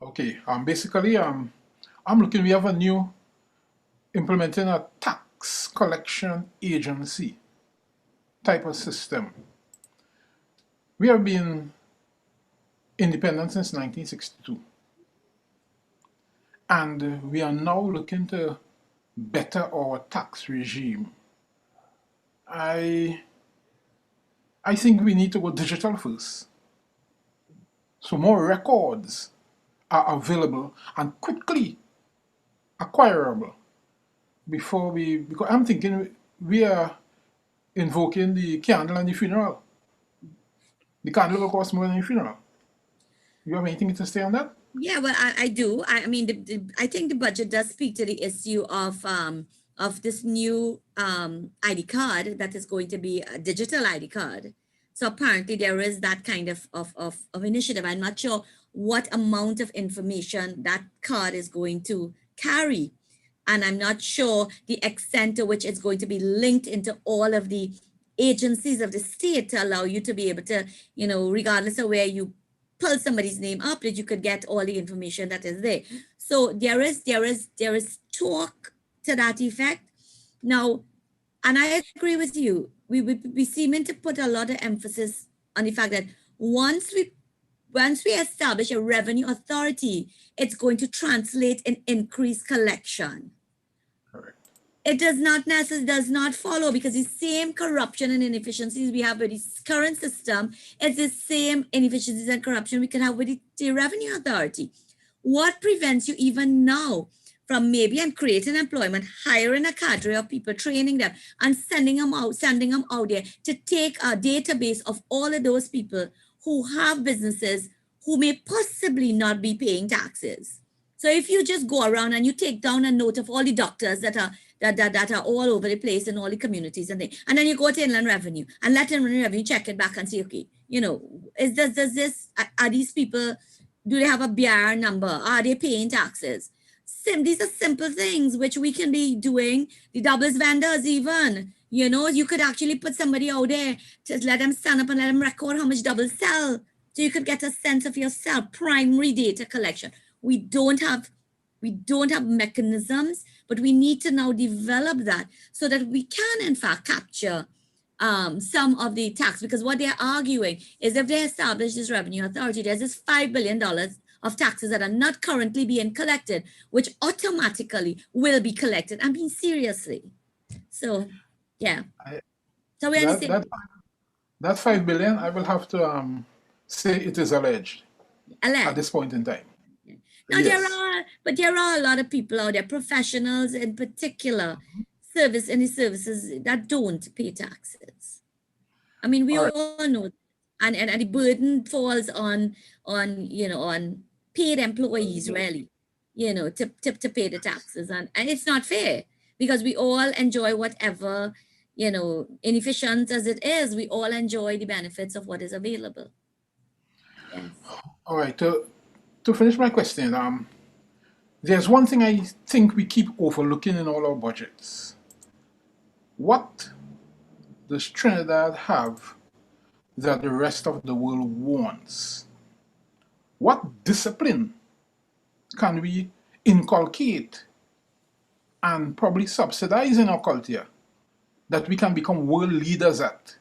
Okay, basically, I'm looking, we have a new, implementing a tax collection agency type of system. We have been independent since 1962. And we are now looking to better our tax regime. I think we need to go digital first. So more records are available and quickly acquirable because I'm thinking we are invoking the candle and the funeral. The candle will cost more than the funeral. You have anything to say on that? Yeah, well, I do. I mean, I think the budget does speak to the issue of this new ID card that is going to be a digital ID card. So apparently there is that kind of initiative. I'm not sure what amount of information that card is going to carry. And I'm not sure the extent to which it's going to be linked into all of the agencies of the state to allow you to be able to, regardless of where you pull somebody's name up, that you could get all the information that is there. So there is talk to that effect. Now, and I agree with you. We seem to put a lot of emphasis on the fact that once we establish a revenue authority, it's going to translate in increased collection. Correct. It does not follow, because the same corruption and inefficiencies we have with the current system is the same inefficiencies and corruption we can have with the revenue authority. What prevents you even now from maybe and creating employment, hiring a cadre of people, training them, and sending them out there to take a database of all of those people who have businesses who may possibly not be paying taxes? So if you just go around and you take down a note of all the doctors that are all over the place in all the communities, and then you go to Inland Revenue and let Inland Revenue check it back and say, okay, are these people, do they have a BR number? Are they paying taxes? These are simple things which we can be doing. The doubles vendors even, you could actually put somebody out there to let them stand up and let them record how much doubles sell. So you could get a sense of yourself. Primary data collection. We don't have mechanisms, but we need to now develop that so that we can in fact capture some of the tax, because what they're arguing is if they establish this revenue authority, there's this $5 billion of taxes that are not currently being collected, which automatically will be collected. I mean, seriously. So, yeah. So we understand. That 5 billion, I will have to say it is alleged at this point in time. Now, Yes. there are a lot of people out there, professionals in particular, services that don't pay taxes. I mean, we all know, and the burden falls on paid employees, really, to pay the taxes, and it's not fair, because we all enjoy whatever, inefficient as it is, we all enjoy the benefits of what is available. Yes. All right. To finish my question, there's one thing I think we keep overlooking in all our budgets. What does Trinidad have that the rest of the world wants? What discipline can we inculcate and probably subsidize in our culture that we can become world leaders at?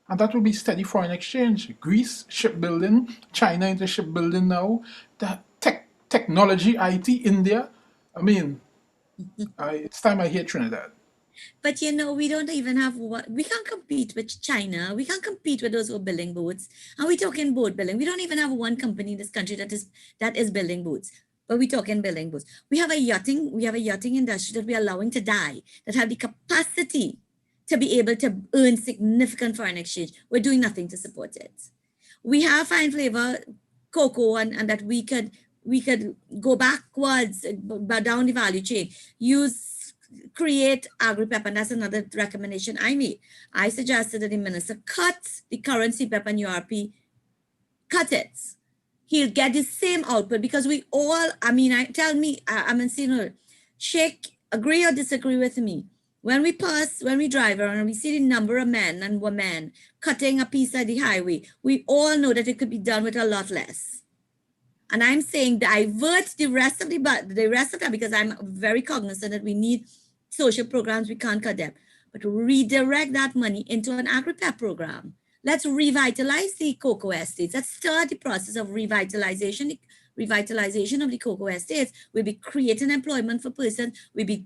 And that will be steady foreign exchange. Greece, shipbuilding, China into shipbuilding now, the technology, IT, India. I mean, it's time I hear Trinidad. But we don't even have we can't compete with China. We can't compete with those who are building boats. And we're talking boat building. We don't even have one company in this country that is building boats. But we're talking building boats. We have a yachting industry that we're allowing to die, that have the capacity to be able to earn significant foreign exchange. We're doing nothing to support it. We have fine flavor cocoa, and that we could go backwards, but down the value chain, create agri-PEP, and that's another recommendation I made. I suggested that the minister cut the current CPEP and URP, cut it. He'll get the same output, because we all, I'm in Sheikh, agree or disagree with me. When we drive around and we see the number of men and women cutting a piece of the highway, we all know that it could be done with a lot less. And I'm saying divert the rest of that, because I'm very cognizant that we need social programs, we can't cut them, but redirect that money into an agri-PEP program. Let's revitalize the cocoa estates. Let's start the process of revitalization of the cocoa estates. We'll be creating employment for persons. We'll be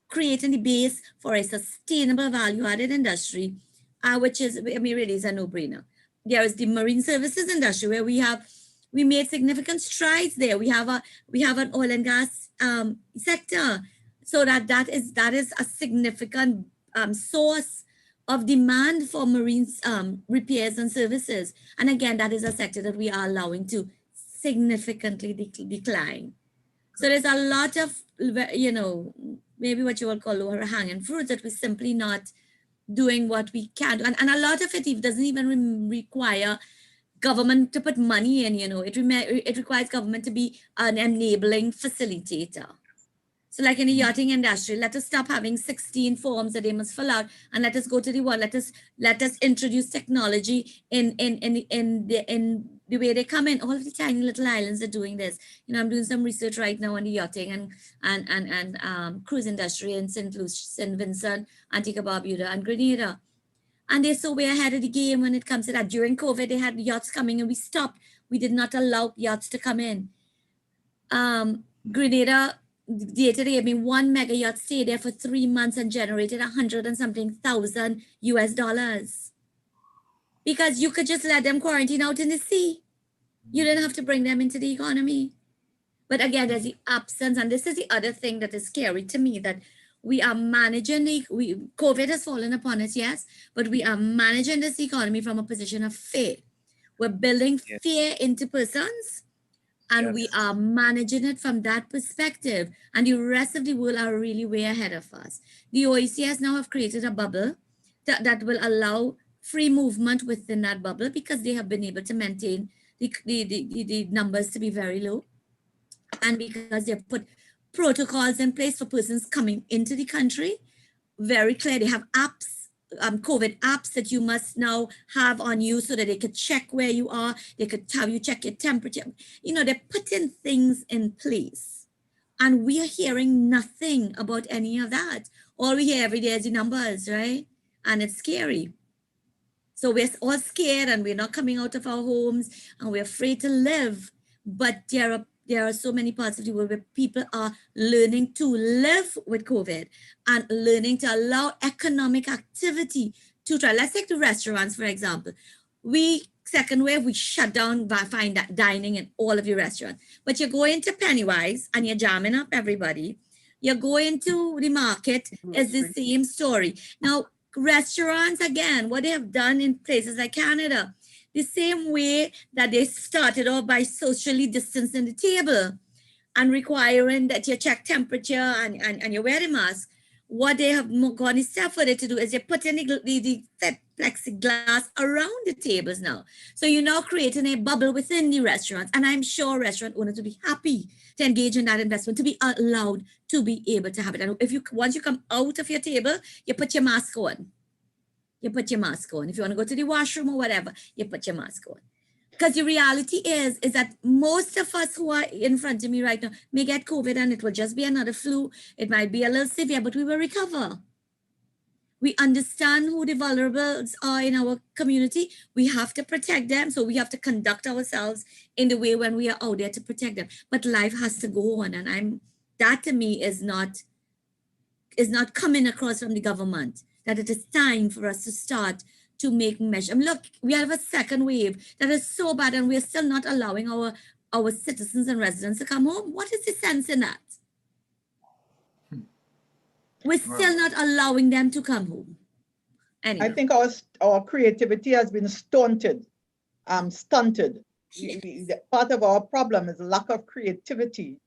creating the base for a sustainable value-added industry, which is, really is a no-brainer. There is the marine services industry, where we made significant strides there. We have an oil and gas sector, so that is a significant source of demand for marine repairs and services. And again, that is a sector that we are allowing to significantly decline. So there's a lot of, maybe what you would call lower hanging fruits that we're simply not doing what we can do. And a lot of it doesn't even require government to put money in, it requires government to be an enabling facilitator. So like in the yachting industry, let us stop having 16 forms that they must fill out, and let us go to the one. Let us introduce technology in the the way they come in, all of the tiny little islands are doing this. You know, I'm doing some research right now on the yachting and cruise industry in St. Lucia, St. Vincent, Antigua, Barbuda, and Grenada. And they're so way ahead of the game when it comes to that. During COVID, they had yachts coming and we stopped. We did not allow yachts to come in. Grenada data gave me 1 mega yacht stayed there for 3 months and generated 100 and something thousand US dollars. Because you could just let them quarantine out in the sea. You didn't have to bring them into the economy. But again, there's the absence, and this is the other thing that is scary to me, that we are managing COVID has fallen upon us, yes, but we are managing this economy from a position of fear. We're building fear into persons, and we are managing it from that perspective. And the rest of the world are really way ahead of us. The OECS now have created a bubble that will allow free movement within that bubble because they have been able to maintain the numbers to be very low. And because they've put protocols in place for persons coming into the country, very clear. They have apps, COVID apps that you must now have on you so that they could check where you are. They could have you check your temperature. You know, they're putting things in place. And we are hearing nothing about any of that. All we hear every day is the numbers, right? And it's scary. So we're all scared and we're not coming out of our homes and we're afraid to live. But there are so many parts of the world where people are learning to live with COVID and learning to allow economic activity to try. Let's take the restaurants, for example. Second wave, we shut down fine dining in all of your restaurants. But you're going to Pennywise and you're jamming up everybody. You're going to the market, it's the same story. Now, restaurants, again, what they have done in places like Canada, the same way that they started off by socially distancing the table and requiring that you check temperature and you wear the mask. What they have gone a step further to do is they're putting the plexiglass around the tables now. So you're now creating a bubble within the restaurants. And I'm sure restaurant owners will be happy to engage in that investment, to be allowed to be able to have it. And once you come out of your table, you put your mask on. You put your mask on. If you want to go to the washroom or whatever, you put your mask on. Because the reality is that most of us who are in front of me right now may get COVID and it will just be another flu. It might be a little severe, but we will recover. We understand who the vulnerables are in our community. We have to protect them. So we have to conduct ourselves in the way when we are out there to protect them. But life has to go on. And that to me is not coming across from the government, that it is time for us to start to make measures. Look, we have a second wave that is so bad and we're still not allowing our citizens and residents to come home. What is the sense in that? We're still not allowing them to come home. Anyway. I think our creativity has been stunted. Part of our problem is lack of creativity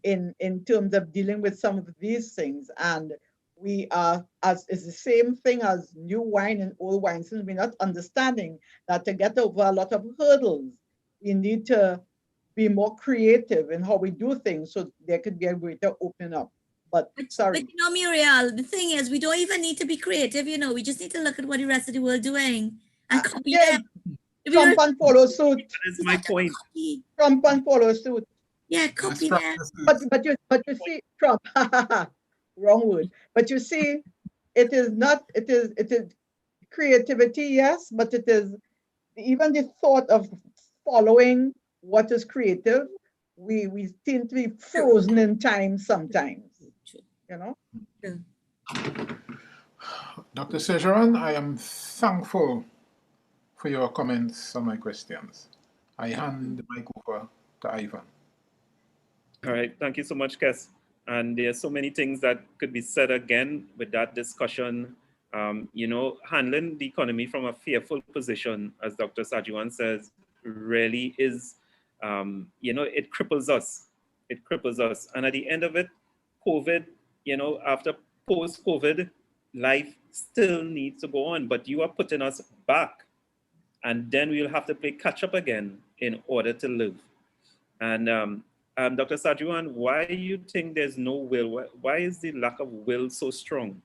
in terms of dealing with some of these things. And we are, it's the same thing as new wine and old wine, since we're not understanding that to get over a lot of hurdles, we need to be more creative in how we do things so there could be a greater open up. But sorry. But you know, Muriel, the thing is, we don't even need to be creative, you know, we just need to look at what the rest of the world doing and copy them. Trump and follow suit. That is my point. Trump and follow suit. Yeah, copy them. But you see, Trump, wrong word. But you see, it is creativity, yes, but it is even the thought of following what is creative. We seem to be frozen in time sometimes. You know? Dr. Sejeron, I am thankful for your comments on my questions. I hand the mic over to Ivan. All right, thank you so much, Kes. And there are so many things that could be said again with that discussion. You know, handling the economy from a fearful position, as Dr. Sajuan says, really is, you know, it cripples us. It cripples us. And at the end of it, COVID, you know, after post-COVID, life still needs to go on, but you are putting us back. And then we'll have to play catch up again in order to live. And Dr. Sajuan, why do you think there's no will? Why is the lack of will so strong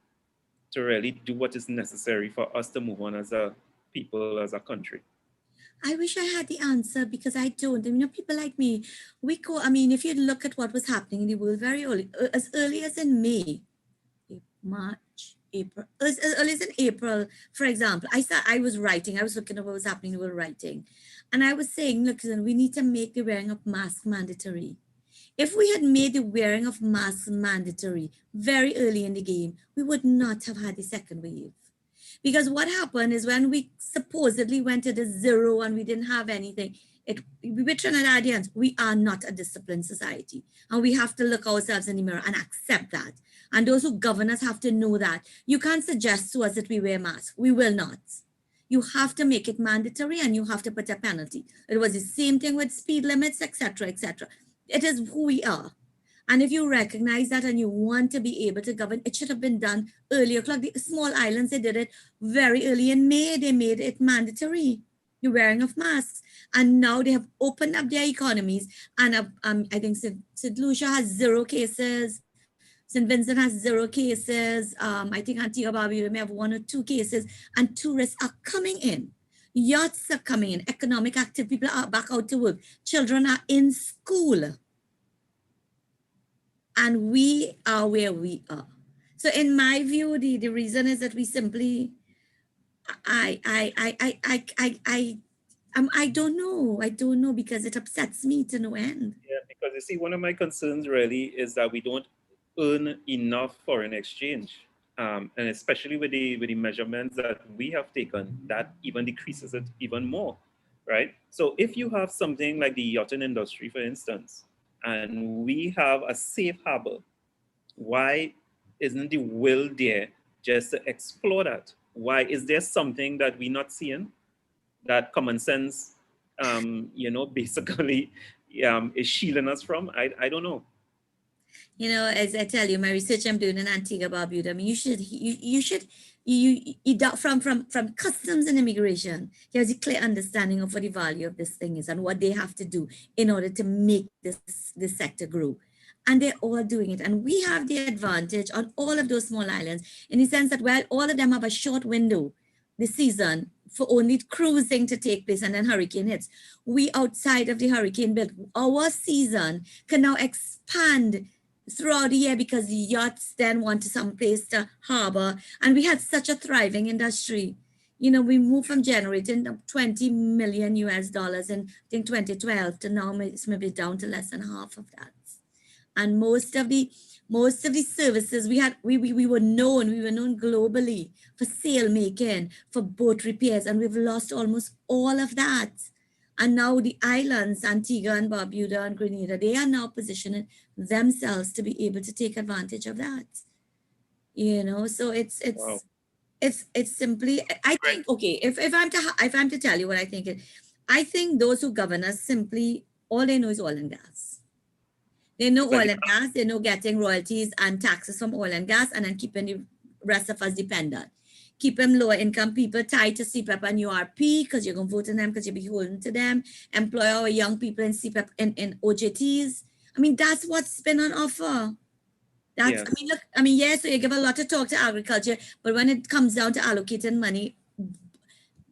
to really do what is necessary for us to move on as a people, as a country? I wish I had the answer because I don't. People like me, if you look at what was happening in the world very early, as early as in May, March, April, as early as in April, for example, I was writing, I was looking at what was happening, we were writing. And I was saying, look, we need to make the wearing of masks mandatory. If we had made the wearing of masks mandatory very early in the game, we would not have had the second wave. Because what happened is when we supposedly went to the zero and we didn't have anything, we were Trinidadians, we are not a disciplined society. And we have to look ourselves in the mirror and accept that. And those who govern us have to know that. You can't suggest to us that we wear masks. We will not. You have to make it mandatory and you have to put a penalty. It was the same thing with speed limits, etc., etc. It is who we are. And if you recognize that and you want to be able to govern, it should have been done earlier. Like the small islands, they did it very early in May. They made it mandatory, the wearing of masks. And now they have opened up their economies. And I think St. Lucia has 0 cases. St. Vincent has 0 cases. I think Antigua Barbuda may have 1 or 2 cases. And tourists are coming in. Yachts are coming in. Economic active people are back out to work. Children are in school. And we are where we are. So in my view, the reason is that we simply, I don't know. I don't know because it upsets me to no end. Yeah, because you see, one of my concerns really is that we don't earn enough foreign exchange. And especially with the measurements that we have taken, that even decreases it even more, right? So if you have something like the yachting industry, for instance, and we have a safe harbor, why isn't the will there just to explore that? Why is there something that we're not seeing that common sense, basically is shielding us from? I don't know. As I tell you, my research I'm doing in Antigua Barbuda, I mean, from customs and immigration, there's a clear understanding of what the value of this thing is and what they have to do in order to make this sector grow. And they're all doing it. And we have the advantage on all of those small islands in the sense that while all of them have a short window this season for only cruising to take place and then hurricane hits, we outside of the hurricane belt, our season can now expand throughout the year because the yachts then want some place to harbor. And we had such a thriving industry. We moved from generating 20 million US dollars in, I think, 2012 to now it's maybe down to less than half of that. And most of the services we were known globally for sail making, for boat repairs, and we've lost almost all of that. And now the islands, Antigua and Barbuda and Grenada, they are now positioning themselves to be able to take advantage of that. So it's Wow. it's simply, I think, okay, if I'm to tell you what I think, I think those who govern us simply, all they know is oil and gas. They know oil and gas, they know getting royalties and taxes from oil and gas, and then keeping the rest of us dependent. Keep them lower income people tied to CPEP and URP because you're going to vote on them because you're beholden to them. Employ our young people in CPEP in OJTs. I mean, that's what's been on offer. That's, yes. So you give a lot of talk to agriculture, but when it comes down to allocating money,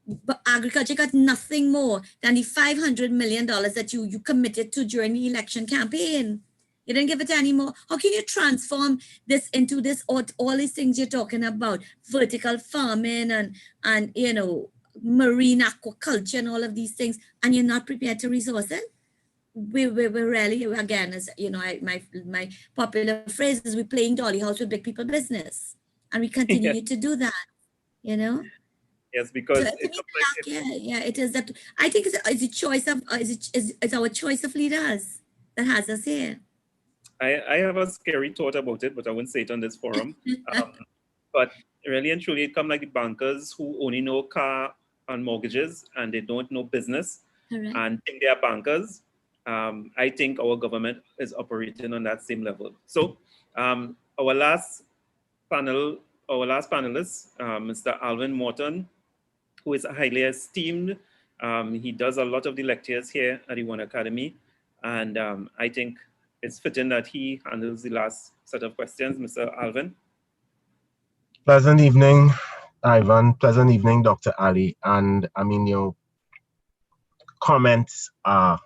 but agriculture got nothing more than the $500 million that you committed to during the election campaign. You didn't give it any more. How can you transform this into this, all these things you're talking about, vertical farming and marine aquaculture and all of these things, and you're not prepared to resource it? We're really, again, as my popular phrase is, we're playing dolly house with big people business, and we continue to do that. Yes, because so it is that. I think it's a choice of it's our choice of leaders that has us here. I have a scary thought about it, but I won't say it on this forum. But really and truly, it comes like the bankers who only know car and mortgages and they don't know business. Correct. And think they are bankers. I think our government is operating on that same level. So our last panelist, Mr. Alvin Morton, who is highly esteemed. He does a lot of the lectures here at the OneAcademy. And I think it's fitting that he handles the last set of questions. Mr. Alvin. Pleasant evening, Ivan. Pleasant evening, Dr. Ali. And I mean, comments are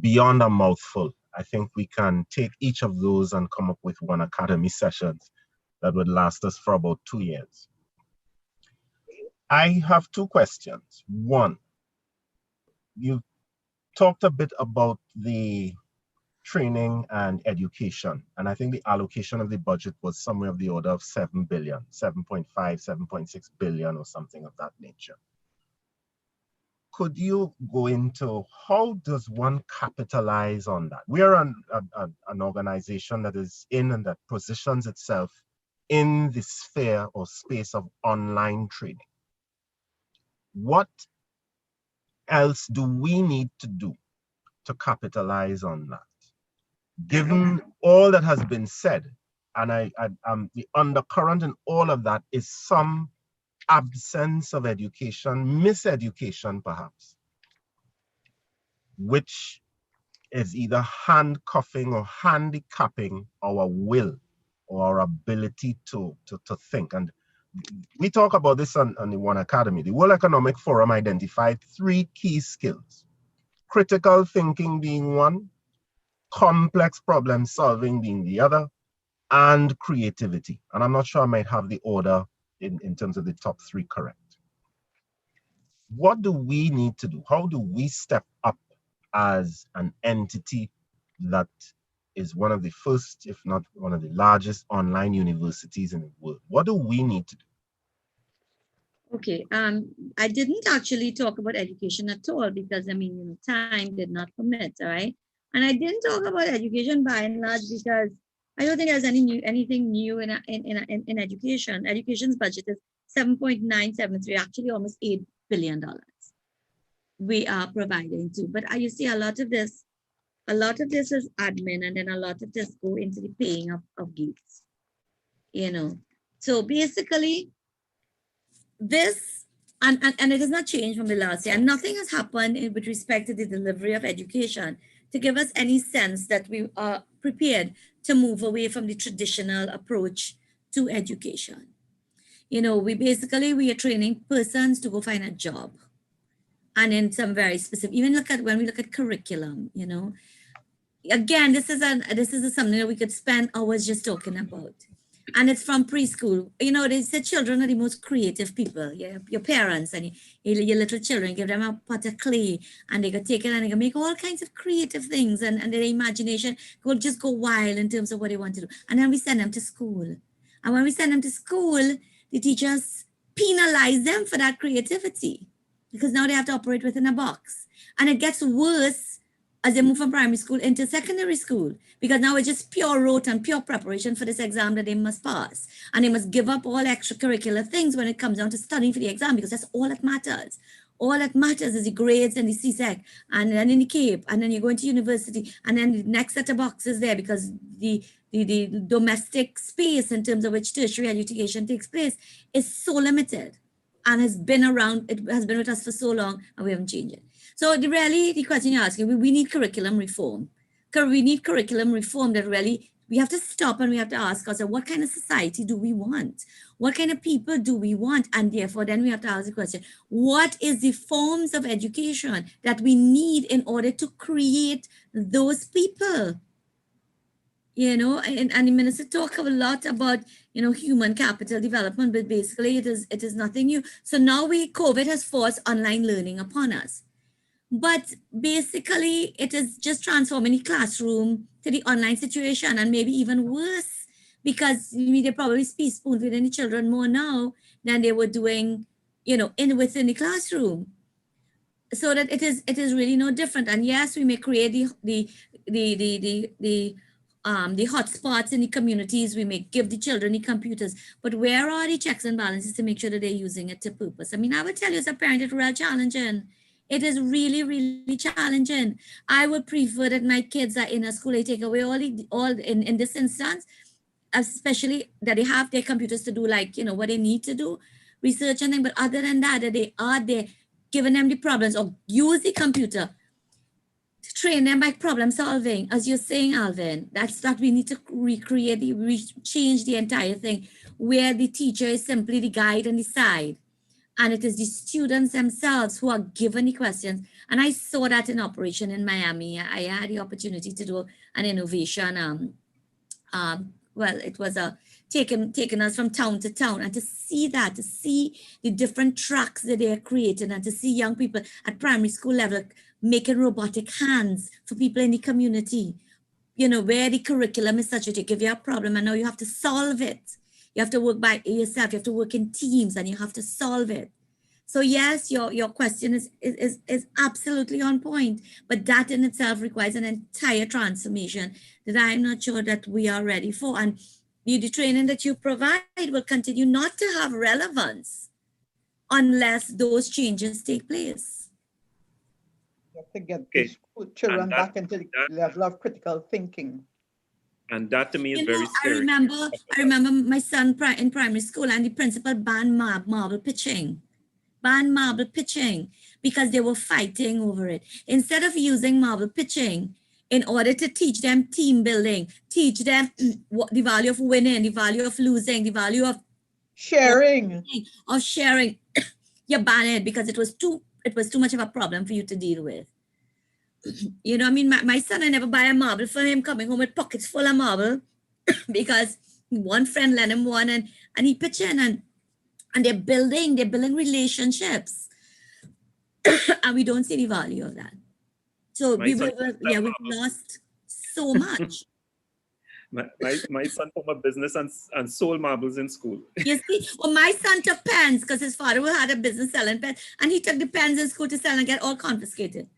beyond a mouthful. I think we can take each of those and come up with OneAcademy sessions that would last us for about 2 years. I have two questions. One, you talked a bit about the training and education, and I think the allocation of the budget was somewhere of the order of 7 billion, 7.5, 7.6 billion or something of that nature. Could you go into how does one capitalize on that? We are an organization that is in and that positions itself in the sphere or space of online training. What else do we need to do to capitalize on that? Given all that has been said, and the undercurrent in all of that is some absence of education, miseducation perhaps, which is either handcuffing or handicapping our will or our ability to think. And we talk about this on the OneAcademy. The World Economic Forum identified 3 key skills: critical thinking being one, complex problem solving being the other, and creativity. And I'm not sure I might have the order in terms of the top 3 correct. What do we need to do? How do we step up as an entity that is one of the first, if not one of the largest online universities in the world? What do we need to do? Okay, I didn't actually talk about education at all because I mean, you know, time did not permit, all right? And I didn't talk about education by and large because I don't think there's anything new in education. Education's budget is 7.973, actually almost $8 billion we are providing to. But you see a lot of this is admin, and then a lot of this go into the paying of gigs, you know. So basically, this, and it has not changed from the last year, and nothing has happened with respect to the delivery of education to give us any sense that we are prepared to move away from the traditional approach to education. You know, we are training persons to go find a job. And in some very specific, even when we look at curriculum, you know, again, this is something that we could spend hours just talking about. And it's from preschool. You know, they say children are the most creative people. Your parents and your little children, give them a pot of clay and they could take it and they can make all kinds of creative things, and their imagination will just go wild in terms of what they want to do. And then we send them to school. And when we send them to school, the teachers penalize them for that creativity because now they have to operate within a box. And it gets worse as they move from primary school into secondary school, because now it's just pure rote and pure preparation for this exam that they must pass. And they must give up all extracurricular things when it comes down to studying for the exam, because that's all that matters. All that matters is the grades and the CSEC, and then in the CAPE, and then you're going to university, and then the next set of boxes there, because the domestic space in terms of which tertiary education takes place is so limited and has been around, it has been with us for so long, and we haven't changed it. So the question you're asking, we need curriculum reform. We need curriculum reform that really, we have to stop and we have to ask ourselves, what kind of society do we want? What kind of people do we want? And therefore, then we have to ask the question, what is the forms of education that we need in order to create those people? You know, and the minister talk a lot about, you know, human capital development, but basically it is nothing new. So now COVID has forced online learning upon us. But basically, it is just transforming the classroom to the online situation, and maybe even worse, because they probably spoon feeding the children more now than they were doing, you know, within the classroom. So that it is really no different. And yes, we may create the hotspots in the communities. We may give the children the computers, but where are the checks and balances to make sure that they're using it to purpose? I mean, I would tell you as a parent, it's real challenging. It is really, really challenging. I would prefer that my kids are in a school, they take away all in this instance, especially that they have their computers to do, like, you know, what they need to do, research and things. But other than that, that they are there giving them the problems, or use the computer to train them by problem solving. As you're saying, Alvin, that's that we need to change the entire thing, where the teacher is simply the guide and the side. And it is the students themselves who are given the questions. And I saw that in operation in Miami. I had the opportunity to do an innovation. Well, it was a taking us from town to town, and to see that, to see the different tracks that they are creating, and to see young people at primary school level making robotic hands for people in the community. You know, where the curriculum is such that they give you a problem and now you have to solve it. You have to work by yourself. You have to work in teams and you have to solve it. So yes, your question is absolutely on point, but that in itself requires an entire transformation that I'm not sure that we are ready for. And the training that you provide will continue not to have relevance unless those changes take place. You have to get Okay. the school children that- back into the level of critical thinking. And that to me is You very know, scary. I remember my son in primary school, and the principal banned marble pitching. Banned marble pitching because they were fighting over it. Instead of using marble pitching in order to teach them team building, teach them the value of winning, the value of losing, the value of sharing, you ban it because it was too much of a problem for you to deal with. You know, I mean, my son, I never buy a marble for him coming home with pockets full of marble because one friend lent him one, and he pitched in, and they're building relationships. And we don't see the value of that. So we've lost so much. my son formed a business and sold marbles in school. You see, well, my son took pens because his father had a business selling pens, and he took the pens in school to sell and get all confiscated.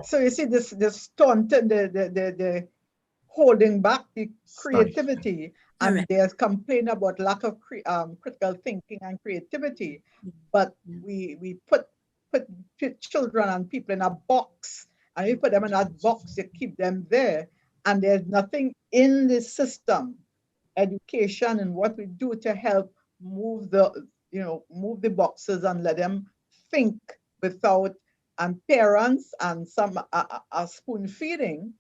So you see this stunted, the holding back the creativity, and Correct. there's complaint about lack of critical thinking and creativity. But we put children and people in a box, and we put them in that box to keep them there, and there's nothing in the system, education, and what we do to help move the boxes and let them think without parents and some spoon feeding.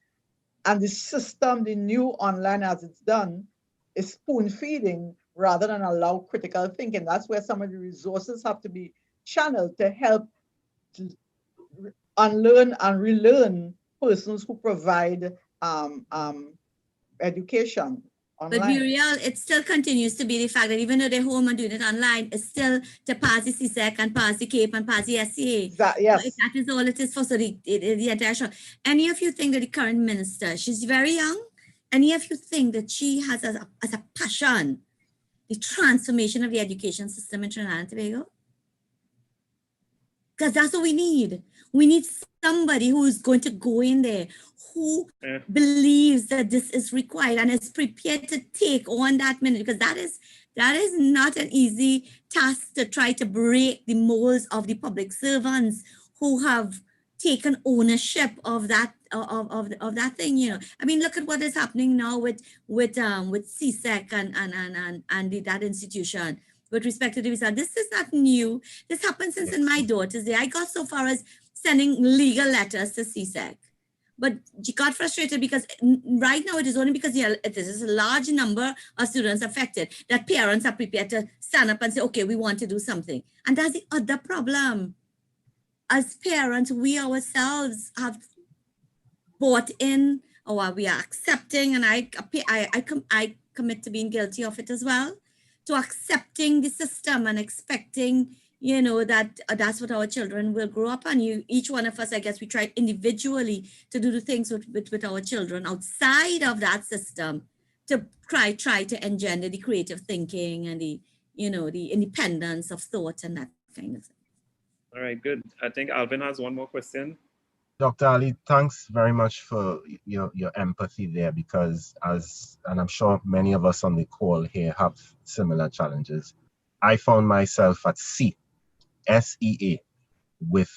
And the system, the new online as it's done, is spoon feeding rather than allow critical thinking. That's where some of the resources have to be channeled to help to unlearn and relearn persons who provide education online. But Muriel, it still continues to be the fact that even though they're home and doing it online, it's still to pass the CSEC and pass the CAPE and pass the SCA. Yes. So that is all it is for. So the entire show. Any of you think that the current minister, she's very young, any of you think that she has as a passion the transformation of the education system in Trinidad and Tobago? Because that's what we need. We need somebody who is going to go in there, who believes that this is required and is prepared to take on that minute, because that is not an easy task, to try to break the molds of the public servants who have taken ownership of that of that thing. You know, I mean, look at what is happening now with CSEC and that institution. With respect to the visa, this is not new. This happened since in my daughter's day. I got so far as sending legal letters to CSEC, but she got frustrated because right now it is only because there is a large number of students affected that parents are prepared to stand up and say, okay, we want to do something. And that's the other problem. As parents, we ourselves have bought in, or we are accepting, and I commit to being guilty of it as well, to accepting the system and expecting, you know, that that's what our children will grow up on. Each one of us, I guess, we try individually to do the things with our children outside of that system to try to engender the creative thinking and the independence of thought and that kind of thing. All right, good. I think Alvin has one more question. Dr. Ali, thanks very much for your empathy there, because and I'm sure many of us on the call here have similar challenges. I found myself at SEA, with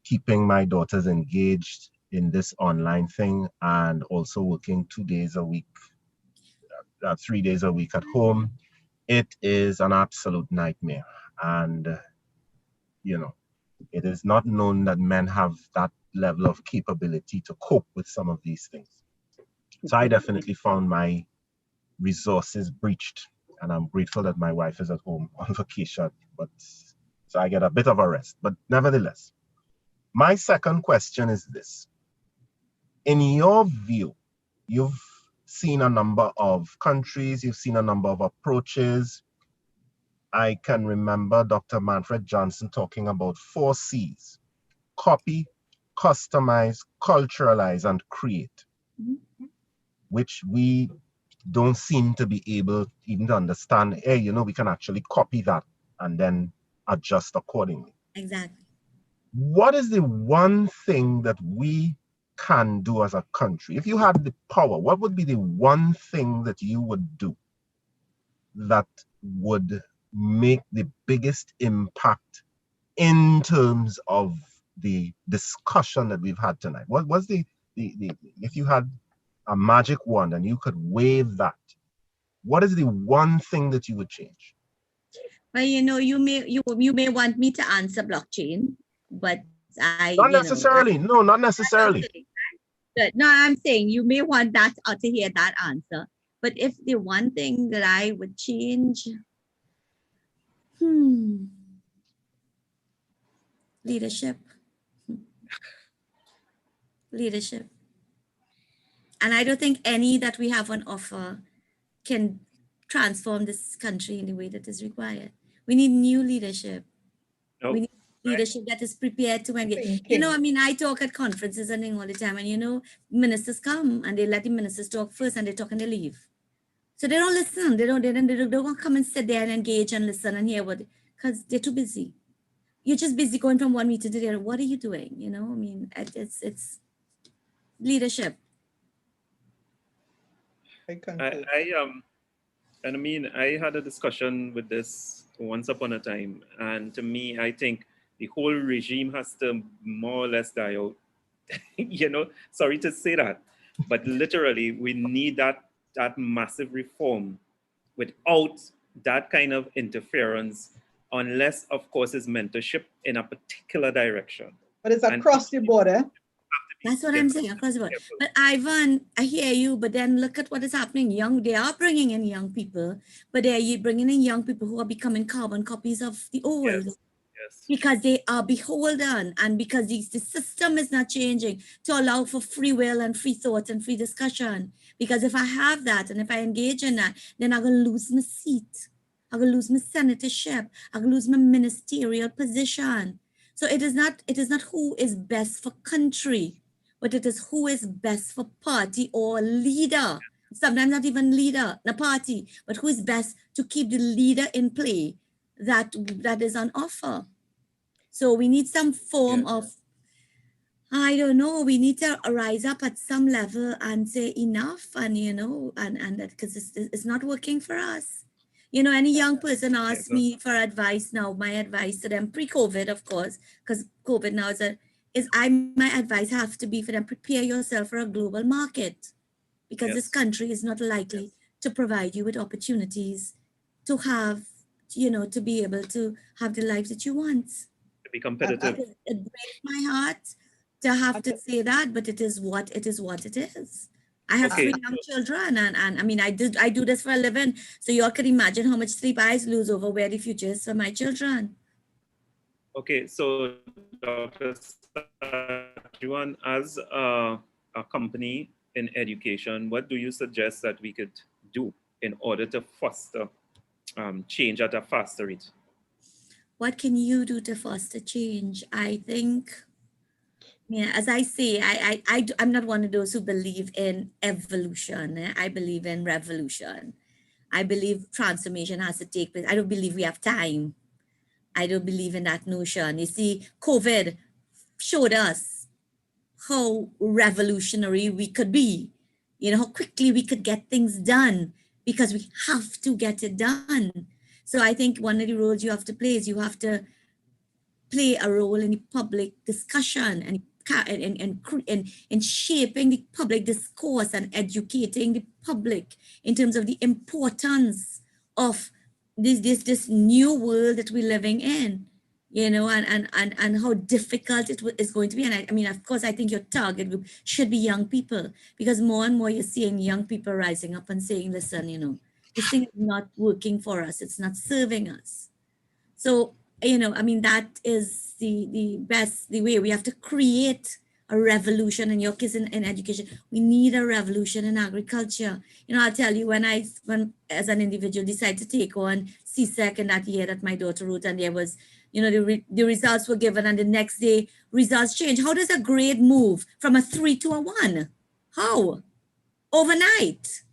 keeping my daughters engaged in this online thing and also working 2 days a week, 3 days a week at home. It is an absolute nightmare. And, it is not known that men have that level of capability to cope with some of these things. So I definitely found my resources breached And I'm grateful that my wife is at home on vacation, but so I get a bit of a rest. But nevertheless, my second question is this. In your view, you've seen a number of countries, you've seen a number of approaches. I can remember Dr. Manfred Johnson talking about 4 C's: copy, customize, culturalize, and create, which we don't seem to be able even to understand. Hey, you know, we can actually copy that and then adjust accordingly. Exactly. What is the one thing that we can do as a country? If you had the power, what would be the one thing that you would do that would make the biggest impact in terms of the discussion that we've had tonight? What was the if you had a magic wand and you could wave that, what is the one thing that you would change? Well, you know, you may want me to answer blockchain, but Not necessarily. No, not necessarily. No, I'm saying you may want that to hear that answer. But if the one thing that I would change, leadership. Leadership. And I don't think any that we have on offer can transform this country in the way that is required. We need new leadership. Nope. We need leadership that is prepared to engage. You know, I mean, I talk at conferences and things all the time, and you know, ministers come and they let the ministers talk first, and they talk and they leave. So they don't listen. They don't come and sit there and engage and listen and hear what, because they're too busy. You're just busy going from one meeting to the other. What are you doing? You know, I mean, it's leadership. And I mean, I had a discussion with this once upon a time, and to me, I think the whole regime has to more or less die out. You know, sorry to say that, but literally, we need that massive reform without that kind of interference, unless, of course, it's mentorship in a particular direction. But it's across the border. That's what I'm saying, across the board. But Ivan, I hear you, but then look at what is happening. They are bringing in young people, but they're bringing in young people who are becoming carbon copies of the old. Yes. Because they are beholden, and because the system is not changing to allow for free will and free thought and free discussion. Because if I have that and if I engage in that, then I'm going to lose my seat. I'm going to lose my senatorship. I'm going to lose my ministerial position. So it is not who is best for country, but it is who is best for party or leader. Sometimes not even leader, the party, but who is best to keep the leader in play that is on offer. So we need some form of, I don't know, we need to rise up at some level and say enough, and you know, and that, because it's not working for us. You know, any young person asks me for advice now, my advice to them, pre-COVID, of course, because COVID now my advice have to be for them, prepare yourself for a global market, because this country is not likely to provide you with opportunities to have, you know, to be able to have the life that you want. To be competitive. It breaks my heart to have to say that, but it is what it is. I have 3 young children, and I mean, I do this for a living, so you all can imagine how much sleep I lose over where the future is for my children. Okay, so Dr. Sajuan, as a company in education, what do you suggest that we could do in order to foster change at a faster rate? What can you do to foster change? I think, yeah, as I say, I'm not one of those who believe in evolution. I believe in revolution. I believe transformation has to take place. I don't believe we have time. I don't believe in that notion. You see, COVID showed us how revolutionary we could be, you know, how quickly we could get things done, because we have to get it done. So I think one of the roles you have to play is you have to play a role in the public discussion and in shaping the public discourse and educating the public in terms of the importance of this new world that we're living in, you know, and how difficult it is going to be. And I mean, of course, I think your target group should be young people, because more and more you're seeing young people rising up and saying, listen, you know, this thing is not working for us. It's not serving us. So, I mean, that is the way we have to create a revolution. In your case, in education, we need a revolution in agriculture. I'll tell you, when as an individual decided to take on CSEC in that year that my daughter wrote, and there was, the results were given, and the next day results change. How does a grade move from a 3 to a 1? How? Overnight.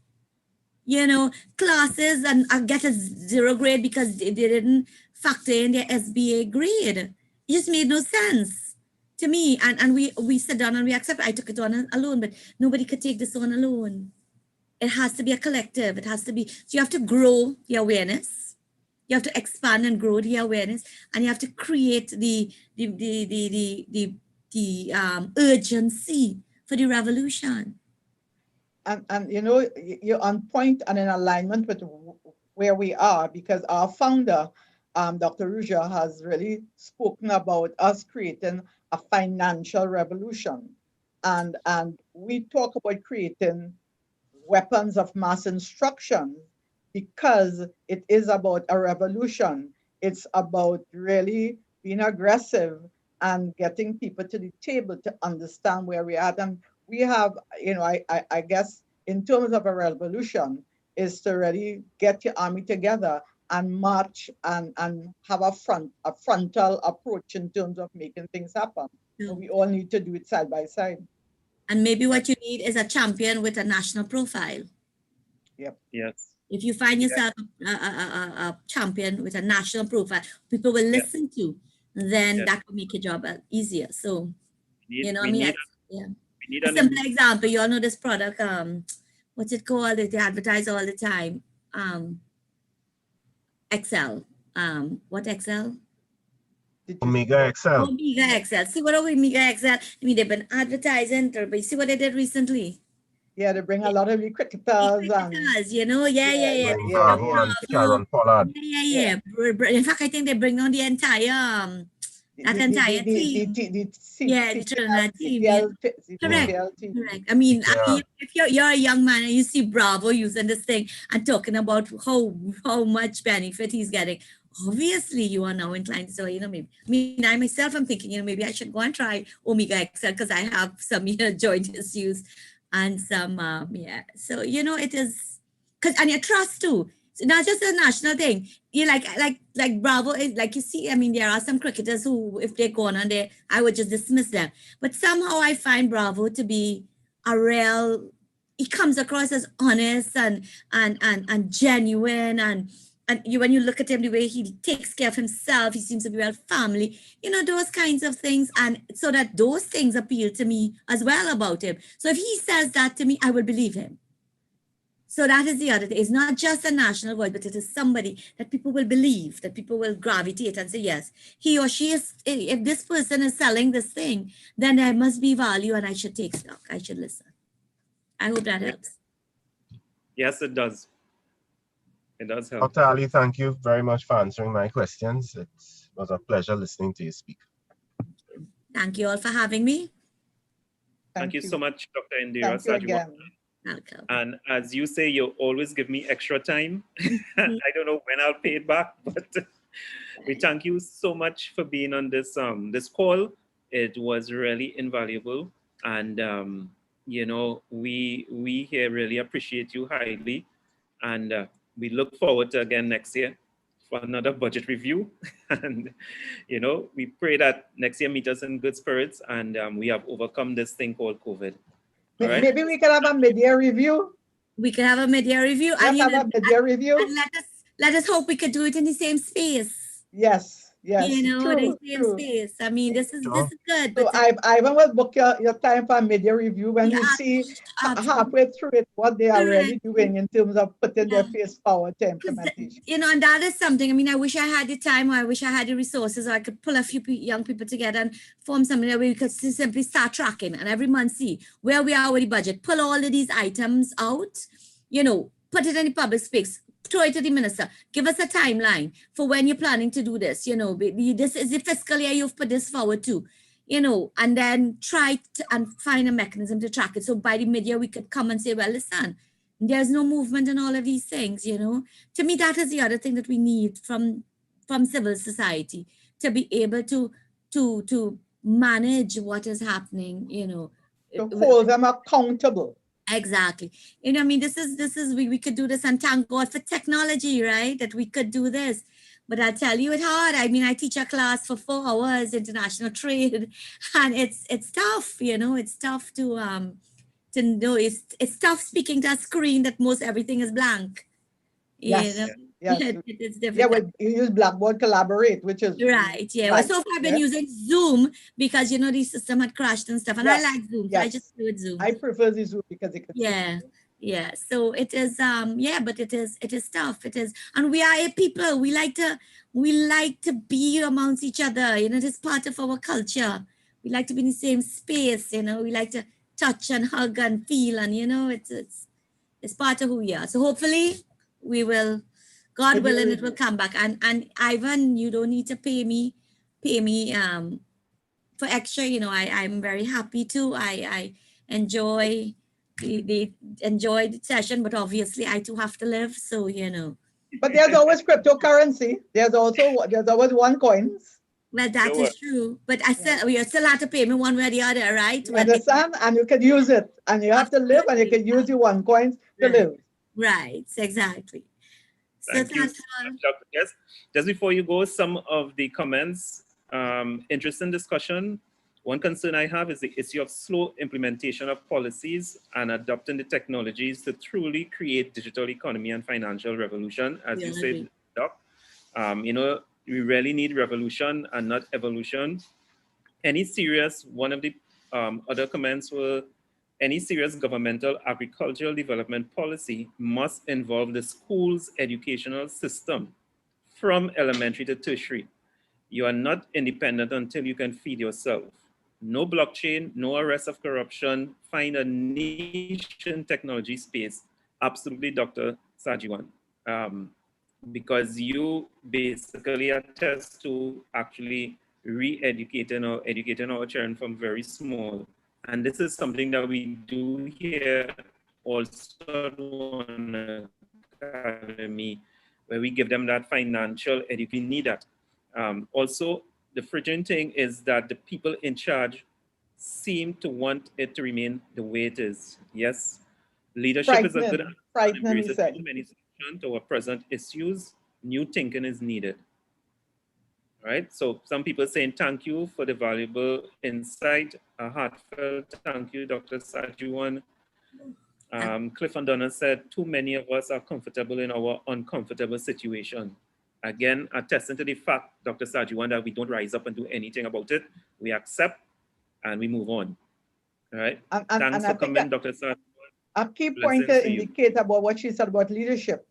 Classes and get a 0 grade because they didn't factor in their SBA grade. It just made no sense to me. And we sat down and we accepted. I took it on alone, but nobody could take this on alone. It has to be a collective. It has to be, so you have to grow the awareness. You have to expand and grow the awareness, and you have to create the urgency for the revolution. And you're on point and in alignment with where we are, because our founder, Dr. Ruja, has really spoken about us creating a financial revolution. And we talk about creating weapons of mass instruction because it is about a revolution. It's about really being aggressive and getting people to the table to understand where we're at. And we have, I guess, in terms of a revolution, is to really get your army together and march and have a frontal approach in terms of making things happen. So we all need to do it side by side. And maybe what you need is a champion with a national profile. Yep. Yes. If you find yourself a champion with a national profile, people will listen to, then that will make your job easier. So, a simple example, you all know this product, what's it called? They advertise all the time. Excel. What Excel? Omega Excel. Omega Excel. See what Omega Excel? I mean, they've been advertising, but see what they did recently? Yeah, they bring a lot of cricketers. Sharon Pollard. Yeah. In fact, I think they bring on the entire that entire team. The Trinidad team. Correct. I mean, if you're a young man and you see Bravo using this thing and talking about how much benefit he's getting, obviously you are now inclined to say, maybe. I mean, I myself am thinking, maybe I should go and try Omega Excel because I have some joint issues and some So it is and your trust too. So not just a national thing. You like Bravo is like, you see, I mean, there are some cricketers who, if they're gone on there, I would just dismiss them. But somehow I find Bravo to be a real, he comes across as honest and genuine, and when you look at him, the way he takes care of himself, he seems to be well family, those kinds of things. And so that those things appeal to me as well about him. So if he says that to me, I will believe him. So that is the other thing. It's not just a national voice, but it is somebody that people will believe, that people will gravitate and say, yes, he or she is, if this person is selling this thing, then there must be value and I should take stock. I should listen. I hope that helps. Yes, it does. It does help. Dr. Ali, thank you very much for answering my questions. It was a pleasure listening to you speak. Thank you all for having me. Thank you so much, Dr. Indira. Thank you again. Welcome. And as you say, you always give me extra time. I don't know when I'll pay it back, but we thank you so much for being on this this call. It was really invaluable, and we here really appreciate you highly, and we look forward to again next year for another budget review. And we pray that next year meet us in good spirits, and we have overcome this thing called COVID. Right. Maybe we can have a mid-year review. We can have a mid-year review. Let's have a mid-year review. And let us hope we could do it in the same space. Yes. True, the same space. I mean, this is good. So Ivan will book your time for a mid-year review when we see halfway through it what they are really doing in terms of putting their face forward to implementation. And that is something. I mean, I wish I had the time, or I wish I had the resources, or I could pull a few young people together and form something that we could simply start tracking and every month see where we are with the budget, pull all of these items out, put it in the public space. Throw it to the minister. Give us a timeline for when you're planning to do this. This is the fiscal year you've put this forward to, and then try to and find a mechanism to track it. So by the mid-year, we could come and say, well, listen, There's no movement in all of these things, you know. To me, that is the other thing that we need from civil society, to be able to manage what is happening, you know. To hold them accountable. Exactly. You know, I mean, this is we could do this, and thank God for technology, right? That we could do this. But I tell you, it's hard. I mean, I teach a class for 4 hours, international trade, and it's tough, you know. It's tough to know. It's tough speaking to a screen that most everything is blank. You know, Yes. Yes. it's Yeah, difficult. well, you use Blackboard Collaborate, which is Right. Yeah. Well, right. so far I've been Yes. using Zoom because, you know, the system had crashed and stuff, and I Yes. like Zoom, so I just do it Zoom. I prefer the Zoom because it can. Yeah. Yeah. So it is yeah, but it is tough. It is, and we are a people. We like to be amongst each other. You know, it is part of our culture. We like to be in the same space, you know, we like to touch and hug and feel, and you know, it's part of who we are. So hopefully we will, God willing, it will come back. And Ivan, you don't need to pay me for extra. You know, I'm very happy to. I enjoy the session, but obviously I too have to live. So, you know. But there's always cryptocurrency. There's always OneCoins. Well, that is true. But I still, we still have to pay me one way or the other, right? You understand? And you can use it. And you have to live, and you can use your OneCoins to live. Right, exactly. Thank you so much, Dr. Yes. Just before you go, some of the comments, interesting discussion. One concern I have is the issue of slow implementation of policies and adopting the technologies to truly create digital economy and financial revolution, as you said, Doc. You know, we really need revolution and not evolution. One of the other comments were, any serious governmental agricultural development policy must involve the school's educational system from elementary to tertiary. You are not independent until you can feed yourself. No blockchain, no arrest of corruption. Find a niche in technology space. Absolutely, Dr. Sajiwan. Because you basically attest to actually re-educating or educating our children from very small. And this is something that we do here also at OneAcademy, where we give them that financial education need that. Also, the frightening thing is that the people in charge seem to want it to remain the way it is. Yes, leadership is a good answer. Embrace too many solutions to our present issues. New thinking is needed. Right? So some people saying thank you for the valuable insight. A heartfelt thank you, Dr. Sajuan. Cliff and Donna said, too many of us are comfortable in our uncomfortable situation. Again, attesting to the fact, Dr. Sajuan, that we don't rise up and do anything about it. We accept and we move on. All right? Thanks for coming, Dr. Sajuan. A key point to indicate about what she said about leadership.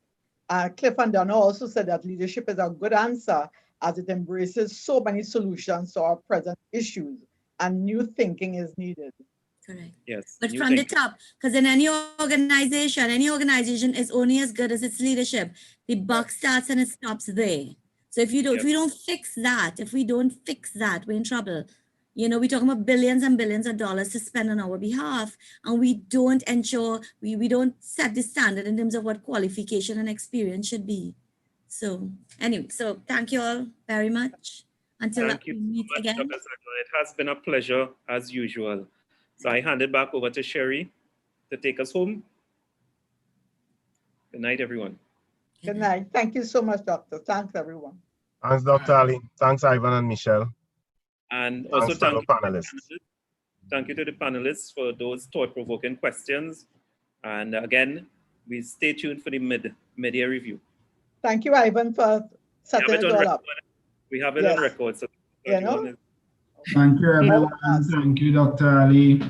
Cliff and Donna also said that leadership is a good answer as it embraces so many solutions to our present issues, and new thinking is needed. Correct. Yes. But from the top, because in any organization is only as good as its leadership. The buck starts and it stops there. So if we don't fix that, we're in trouble. You know, we're talking about billions and billions of dollars to spend on our behalf, and we don't ensure, we don't set the standard in terms of what qualification and experience should be. So anyway, so thank you all very much. Until we meet again. Dr. Sajuan. It has been a pleasure as usual. So I hand it back over to Sherry to take us home. Good night, everyone. Good night. Thank you so much, Doctor. Thanks, everyone. Thanks, Dr. Ali. Thanks, Ivan and Michelle. And also thank you, thank you to the panelists for those thought-provoking questions. And again, we stay tuned for the mid-year review. Thank you, Ivan, for setting it all up. We have it on record. So you know? Thank you, everyone. Thank you, Dr. Ali.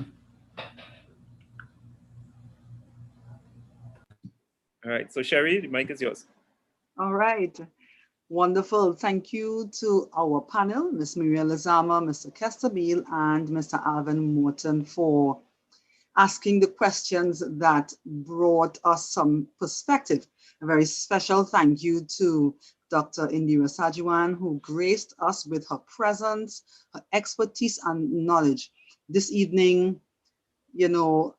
All right. So, Sherry, the mic is yours. All right. Wonderful. Thank you to our panel, Ms. Maria Lazama, Mr. Kester Beal, and Mr. Alvin Morton for asking the questions that brought us some perspective. A very special thank you to Dr. Indira Sajiwan, who graced us with her presence, her expertise and knowledge this evening, you know,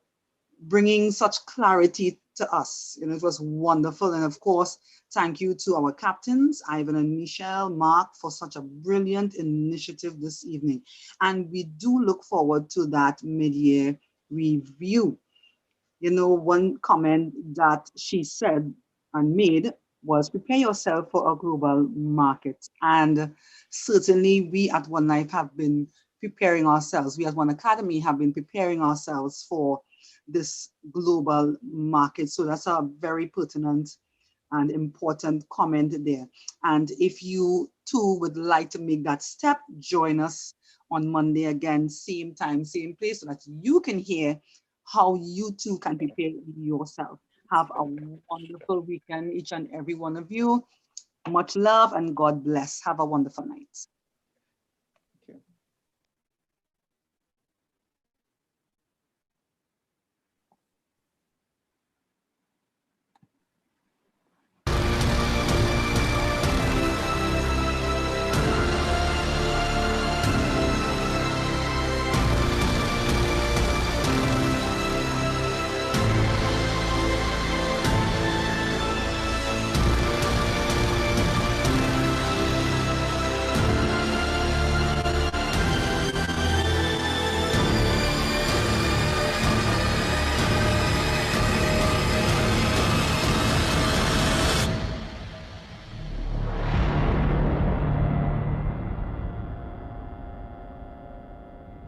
bringing such clarity to us. It was wonderful. And of course, thank you to our captains, Ivan and Michelle, Mark, for such a brilliant initiative this evening. And we do look forward to that mid-year review. One comment that she said and made was prepare yourself for a global market. And certainly we at One Life have been preparing ourselves. We at OneAcademy have been preparing ourselves for this global market. So that's a very pertinent and important comment there. And if you too would like to make that step, join us on Monday again, same time, same place, so that you can hear how you too can prepare yourself. Have a wonderful weekend, each and every one of you. Much love and God bless. Have a wonderful night.